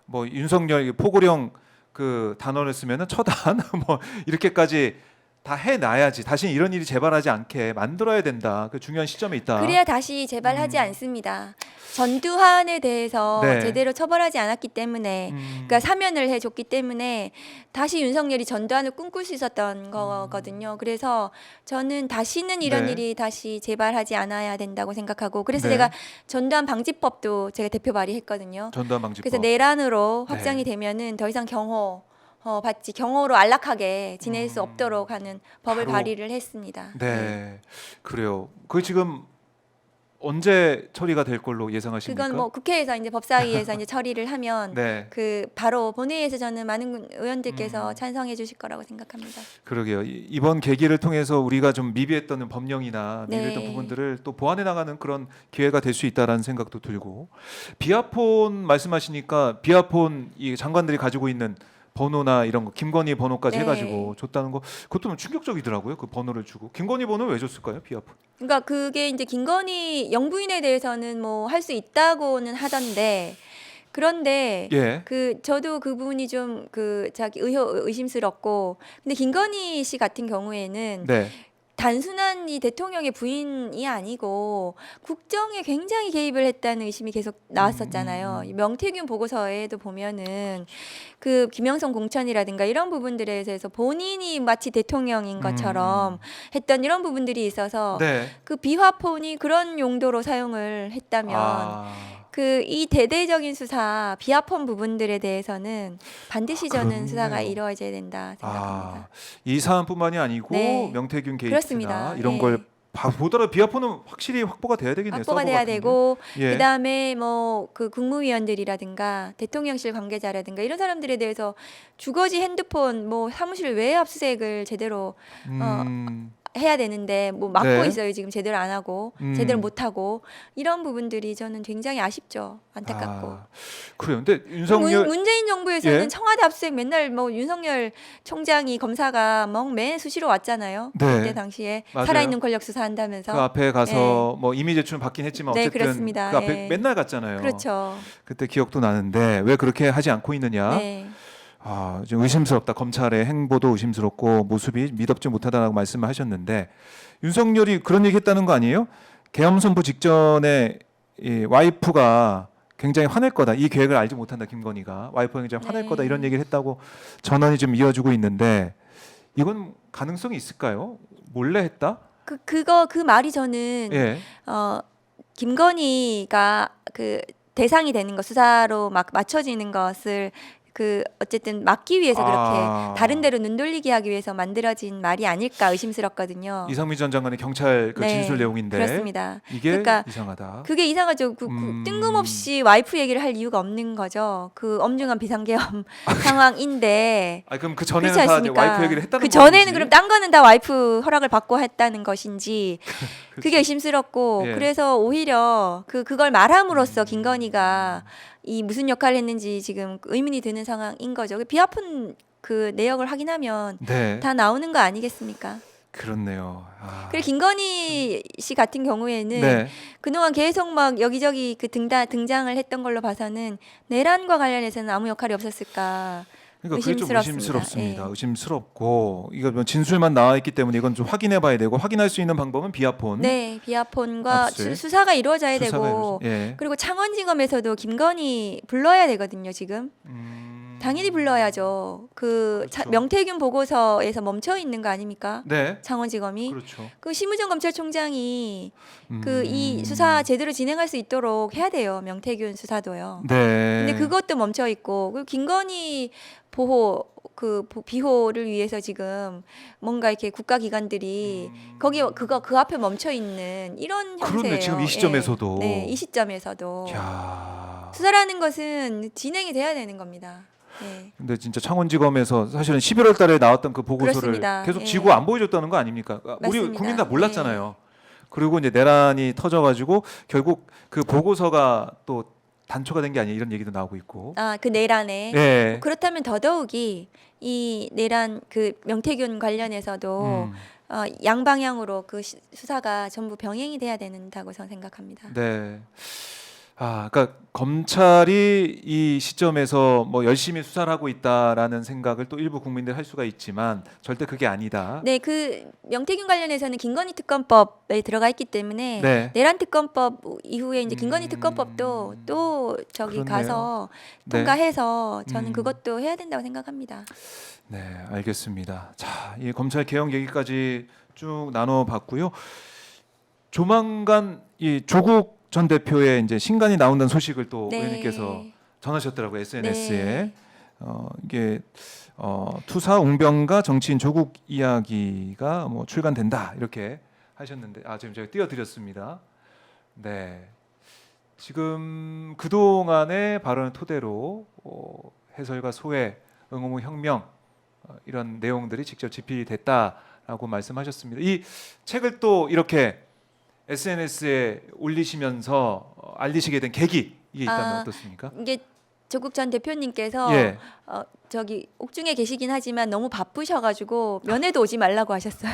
뭐 윤석열 포고령 그 단어를 쓰면은 처단 뭐 이렇게까지 다 해놔야지 다시 이런 일이 재발하지 않게 만들어야 된다. 그 중요한 시점에 있다. 그래야 다시 재발하지 않습니다. 전두환에 대해서 네. 제대로 처벌하지 않았기 때문에, 그러니까 사면을 해줬기 때문에 다시 윤석열이 전두환을 꿈꿀 수 있었던 거거든요. 그래서 저는 다시는 이런 네. 일이 다시 재발하지 않아야 된다고 생각하고, 그래서 네. 제가 전두환 방지법도 제가 대표 발의했거든요. 전두환 방지법. 그래서 내란으로 확정이 네. 되면은 더 이상 경호로 안락하게 지낼 수 없도록 하는 법을 바로. 발의를 했습니다. 네. 그래요. 그 지금 언제 처리가 될 걸로 예상하십니까? 그건 뭐 국회에서 이제 법사위에서 이제 처리를 하면 네. 그 바로 본회의에서 저는 많은 의원들께서 음. 찬성해 주실 거라고 생각합니다. 그러게요. 이번 계기를 통해서 우리가 좀 미비했던 법령이나 미비했던 네. 부분들을 또 보완해 나가는 그런 기회가 될 수 있다라는 생각도 들고, 비아폰 말씀하시니까 비아폰 이 장관들이 가지고 있는 번호나 이런 거 김건희 번호까지 네. 해가지고 줬다는 거, 그것도 좀 충격적이더라고요. 그 번호를 주고 김건희 번호를 왜 줬을까요? 비아폰. 그러니까 그게 이제 김건희 영부인에 대해서는 뭐 할 수 있다고는 하던데 그런데 예. 그 저도 그 부분이 좀 그 자기 의심스럽고 근데 김건희 씨 같은 경우에는 네. 단순한 이 대통령의 부인이 아니고 국정에 굉장히 개입을 했다는 의심이 계속 나왔었잖아요. 이 명태균 보고서에도 보면은 그 김영선 공천이라든가 이런 부분들에 대해서 본인이 마치 대통령인 것처럼 했던 이런 부분들이 있어서 네. 그 비화폰이 그런 용도로 사용을 했다면 그 이 대대적인 수사 비화폰 부분들에 대해서는 반드시 저는 그렇네요. 수사가 이루어져야 된다 생각합니다. 이 사안뿐만이 아니고 네. 명태균 게이트나 그렇습니다. 이런 예. 걸 보더라도 비아폰은 확실히 확보가 돼야 되겠네요. 확보가 서버 돼야 같은 게. 되고 예. 그다음에 뭐 그 국무위원들이라든가 대통령실 관계자라든가 이런 사람들에 대해서 주거지 핸드폰 뭐 사무실 외 압수수색을 제대로 해야 되는데 뭐 막고 네. 있어요. 지금 제대로 안 하고 제대로 못 하고 이런 부분들이 저는 굉장히 아쉽죠. 안타깝고. 그래요. 근데 윤석열 문재인 정부에서는 예? 청와대 압수수색 맨날 뭐 윤석열 총장이 검사가 매 수시로 왔잖아요. 네. 그때 당시에 맞아요. 살아있는 권력 수사한다면서. 그 앞에 가서 뭐 이미 제출은 받긴 했지만 네, 어쨌든 그렇습니다. 그 앞에 예. 맨날 갔잖아요. 그렇죠. 그때 기억도 나는데 왜 그렇게 하지 않고 있느냐? 네. 좀 의심스럽다. 검찰의 행보도 의심스럽고 모습이 미덥지 못하다라고 말씀을 하셨는데 윤석열이 그런 얘기했다는 거 아니에요? 계엄 선포 직전에 이 와이프가 굉장히 화낼 거다. 이 계획을 알지 못한다. 김건희가 와이프가 굉장히 화낼 네. 거다 이런 얘기를 했다고 전언이 좀 이어지고 있는데 이건 가능성이 있을까요? 몰래 했다? 그 말이 저는 예. 김건희가 그 대상이 되는 거 수사로 막 맞춰지는 것을 그 어쨌든 막기 위해서 그렇게 다른 데로 눈 돌리게 하기 위해서 만들어진 말이 아닐까 의심스럽거든요. 이상민 전 장관의 경찰 그 네, 진술 내용인데 그렇습니다. 이게 그러니까 이상하다. 그게 이상하죠. 뜬금없이 와이프 얘기를 할 이유가 없는 거죠. 그 엄중한 비상계엄 상황인데. 그럼 그 전에는 그렇지 다 않습니까? 와이프 얘기를 했다는 그 전에는 건지? 그럼 딴 거는 다 와이프 허락을 받고 했다는 것인지 그게 의심스럽고 예. 그래서 오히려 그걸 말함으로써 김건희가 이 무슨 역할을 했는지 지금 의문이 드는 상황인 거죠. 그 비아폰 그 내역을 확인하면 네. 다 나오는 거 아니겠습니까? 그렇네요. 그리고 김건희 씨 같은 경우에는 네. 그동안 계속 막 여기저기 그 등장을 했던 걸로 봐서는 내란과 관련해서는 아무 역할이 없었을까. 그러니까 그게 좀 의심스럽습니다. 의심스럽습니다. 예. 의심스럽고 이거 뭐 진술만 나와 있기 때문에 이건 좀 확인해-봐야 되고 확인할 수 있는 방법은 비아폰. 네, 비아폰과 압수수색. 수사가 이루어져야 수사가 되고 예. 그리고 창원지검에서도 김건희 불러야 되거든요. 지금 당연히 불러야죠. 그렇죠. 명태균 보고서에서 멈춰 있는 거 아닙니까? 네. 창원지검이 그렇죠. 그 심우정 검찰총장이 그 이 수사 제대로 진행할 수 있도록 해야 돼요. 명태균 수사도요. 네. 근데 그것도 멈춰 있고 그리고 김건희 보호 비호를 위해서 지금 뭔가 이렇게 국가기관들이 그 앞에 멈춰 있는 이런 형태예요. 그런데 지금 이 시점에서도. 예. 네, 이 시점에서도 야. 수사라는 것은 진행이 돼야 되는 겁니다. 예. 근데 진짜 창원지검에서 사실은 11월 달에 나왔던 그 보고서를 그렇습니다. 계속 예. 지고 안 보여줬다는 거 아닙니까? 우리 맞습니다. 국민 다 몰랐잖아요. 그리고 이제 내란이 터져가지고 결국 그 보고서가 또 단초가 된 게 아니야 이런 얘기도 나오고 있고. 그 내란에 네. 그렇다면 더더욱이 이 내란 그 명태균 관련해서도 양방향으로 그 수사가 전부 병행이 돼야 된다고 저는 생각합니다. 네. 그러니까 검찰이 이 시점에서 뭐 열심히 수사를 하고 있다라는 생각을 또 일부 국민들 할 수가 있지만 절대 그게 아니다. 네, 그 명태균 관련해서는 김건희 특검법에 들어가 있기 때문에 네. 내란 특검법 이후에 이제 김건희 특검법도 또 저기 그렇네요. 가서 네. 통과해서 저는 음. 그것도 해야 된다고 생각합니다. 네, 알겠습니다. 자, 이 검찰 개혁 얘기까지 쭉 나눠봤고요. 조만간 이 조국 전 대표의 이제 신간이 나온다는 소식을 또 네. 의원님께서 전하셨더라고요 SNS에. 네. 이게 투사 웅변가 정치인 조국 이야기가 뭐 출간된다 이렇게 하셨는데 지금 제가 띄워드렸습니다. 네. 지금 그동안의 발언을 토대로 해설과 소회, 응호무 혁명 이런 내용들이 직접 집필이 됐다라고 말씀하셨습니다. 이 책을 또 이렇게 SNS에 올리시면서 알리시게 된 계기 이게 있다면 아, 어떻습니까? 이게 조국 전 대표님께서 예. 저기 옥중에 계시긴 하지만 너무 바쁘셔가지고 면회도 오지 말라고 하셨어요.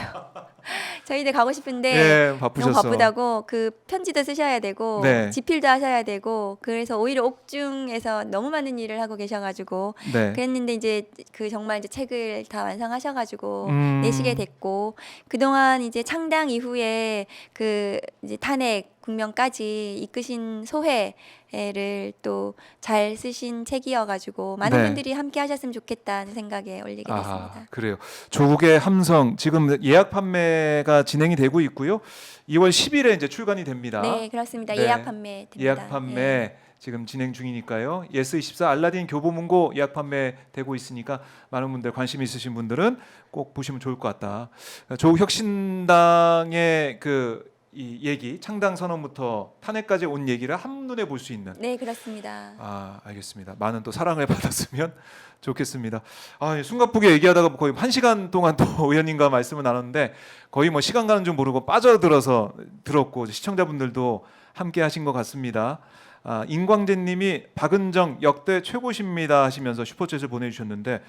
저희들 가고 싶은데 예, 너무 바쁘셔서. 바쁘다고 그 편지도 쓰셔야 되고 네. 집필도 하셔야 되고 그래서 오히려 옥중에서 너무 많은 일을 하고 계셔가지고 네. 그랬는데 이제 그 정말 이제 책을 다 완성하셔가지고 내시게 음. 됐고 그동안 이제 창당 이후에 그 이제 탄핵 국면까지 이끄신 소회를 또 잘 쓰신 책이어가지고 많은 네. 분들이 함께 하셨으면 좋겠다는 생각에 올리게 됐습니다. 아, 그래요. 조국의 함성 지금 예약 판매가 진행이 되고 있고요. 2월 10일에 이제 출간이 됩니다. 네, 그렇습니다. 네. 예약 판매 됩니다. 예약 판매 예. 지금 진행 중이니까요. 예스24 알라딘 교보문고 예약 판매되고 있으니까 많은 분들 관심 있으신 분들은 꼭 보시면 좋을 것 같다. 조국 혁신당의 그 이 얘기 창당 선언부터 탄핵까지 온 얘기를 한눈에 볼 수 있는. 네, 그렇습니다. 아, 알겠습니다. 많은 또 사랑을 받았으면 좋겠습니다. 아, 숨가쁘게 얘기하다가 거의 1시간 동안 또 의원님과 말씀을 나눴는데 거의 뭐 시간 가는 줄 모르고 빠져들어서 들었고 시청자분들도 함께 하신 것 같습니다. 아, 인광재님이 박은정 역대 최고십니다 하시면서 슈퍼챗을 보내주셨는데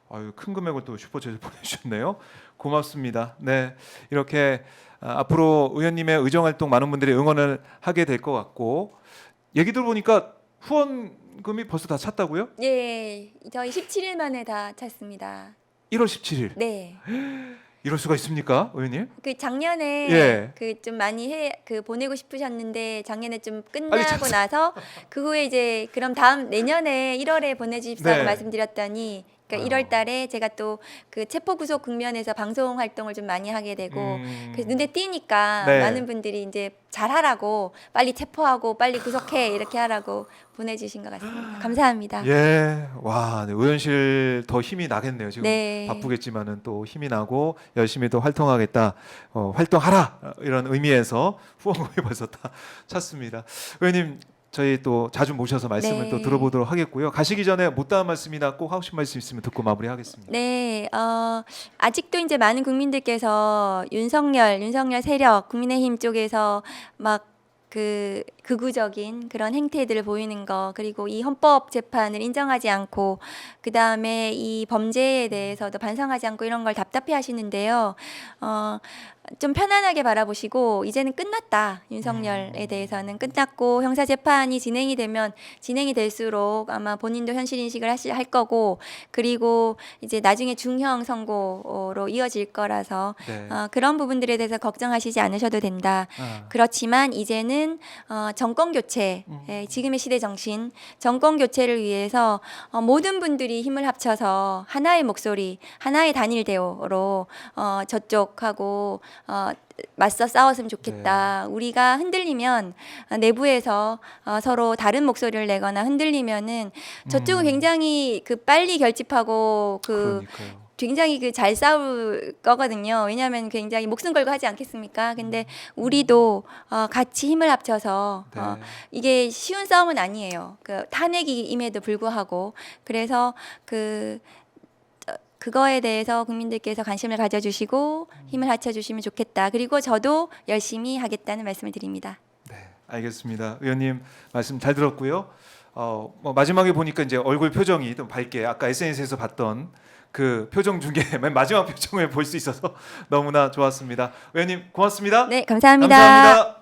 아유, 큰 금액을 또 슈퍼챗을 보내주셨네요. 고맙습니다. 네, 이렇게 앞으로 의원님의 의정활동 많은 분들이 응원을 하게 될 것 같고 얘기 들어보니까 후원금이 벌써 다 찼다고요? 예, 저희 17일 만에 다 찼습니다. 1월 17일. 네, 이럴 수가 있습니까, 의원님? 그 작년에 예. 그 좀 많이 그 보내고 싶으셨는데 작년에 좀 빨리 끝나고 찼어요. 나서 그 후에 이제 그럼 다음 내년에 1월에 보내주십사고 네. 말씀드렸더니 그러니까 1월 달에 제가 또 그 체포 구속 국면에서 방송 활동을 좀 많이 하게 되고 그래서 눈에 띄니까 네. 많은 분들이 이제 잘하라고 빨리 체포하고 빨리 구속해 이렇게 하라고 보내주신 것 같습니다. 감사합니다. 예, 와, 네, 의원실 더 힘이 나겠네요. 지금 네. 바쁘겠지만은 또 힘이 나고 열심히 또 활동하겠다, 활동하라 이런 의미에서 후원금이 벌써 다 찼습니다. 의원님, 저희 또 자주 모셔서 말씀을 네. 또 들어보도록 하겠고요. 가시기 전에 못다한 말씀이나 꼭 하고 싶은 말씀 있으면 듣고 마무리하겠습니다. 네, 아직도 이제 많은 국민들께서 윤석열 세력, 국민의힘 쪽에서 막 그 극우적인 그런 행태들을 보이는 거 그리고 이 헌법 재판을 인정하지 않고 그 다음에 이 범죄에 대해서도 반성하지 않고 이런 걸 답답해 하시는데요. 좀 편안하게 바라보시고 이제는 끝났다. 윤석열에 대해서는 끝났고 형사 재판이 진행이 되면 진행이 될수록 아마 본인도 현실 인식을 할 거고 그리고 이제 나중에 중형 선고로 이어질 거라서 네. 그런 부분들에 대해서 걱정하시지 않으셔도 된다. 아, 그렇지만 이제는 정권 교체, 지금의 시대 정신, 정권 교체를 위해서 모든 분들이 힘을 합쳐서 하나의 목소리, 하나의 단일 대우로 저쪽하고 맞서 싸웠으면 좋겠다. 우리가 흔들리면 내부에서 서로 다른 목소리를 내거나 흔들리면은 저쪽은 굉장히 그 빨리 결집하고 그러니까요. 굉장히 그 잘 싸울 거거든요. 왜냐하면 굉장히 목숨 걸고 하지 않겠습니까? 근데 우리도 같이 힘을 합쳐서 네. 이게 쉬운 싸움은 아니에요. 그 탄핵임에도 불구하고 그래서 그거에 대해서 국민들께서 관심을 가져주시고 힘을 합쳐주시면 좋겠다. 그리고 저도 열심히 하겠다는 말씀을 드립니다. 네, 알겠습니다. 의원님 말씀 잘 들었고요. 뭐 마지막에 보니까 이제 얼굴 표정이 좀 밝게 아까 SNS에서 봤던 그 표정 중에 맨 마지막 표정을 볼 수 있어서 너무나 좋았습니다. 의원님 고맙습니다. 네, 감사합니다. 감사합니다.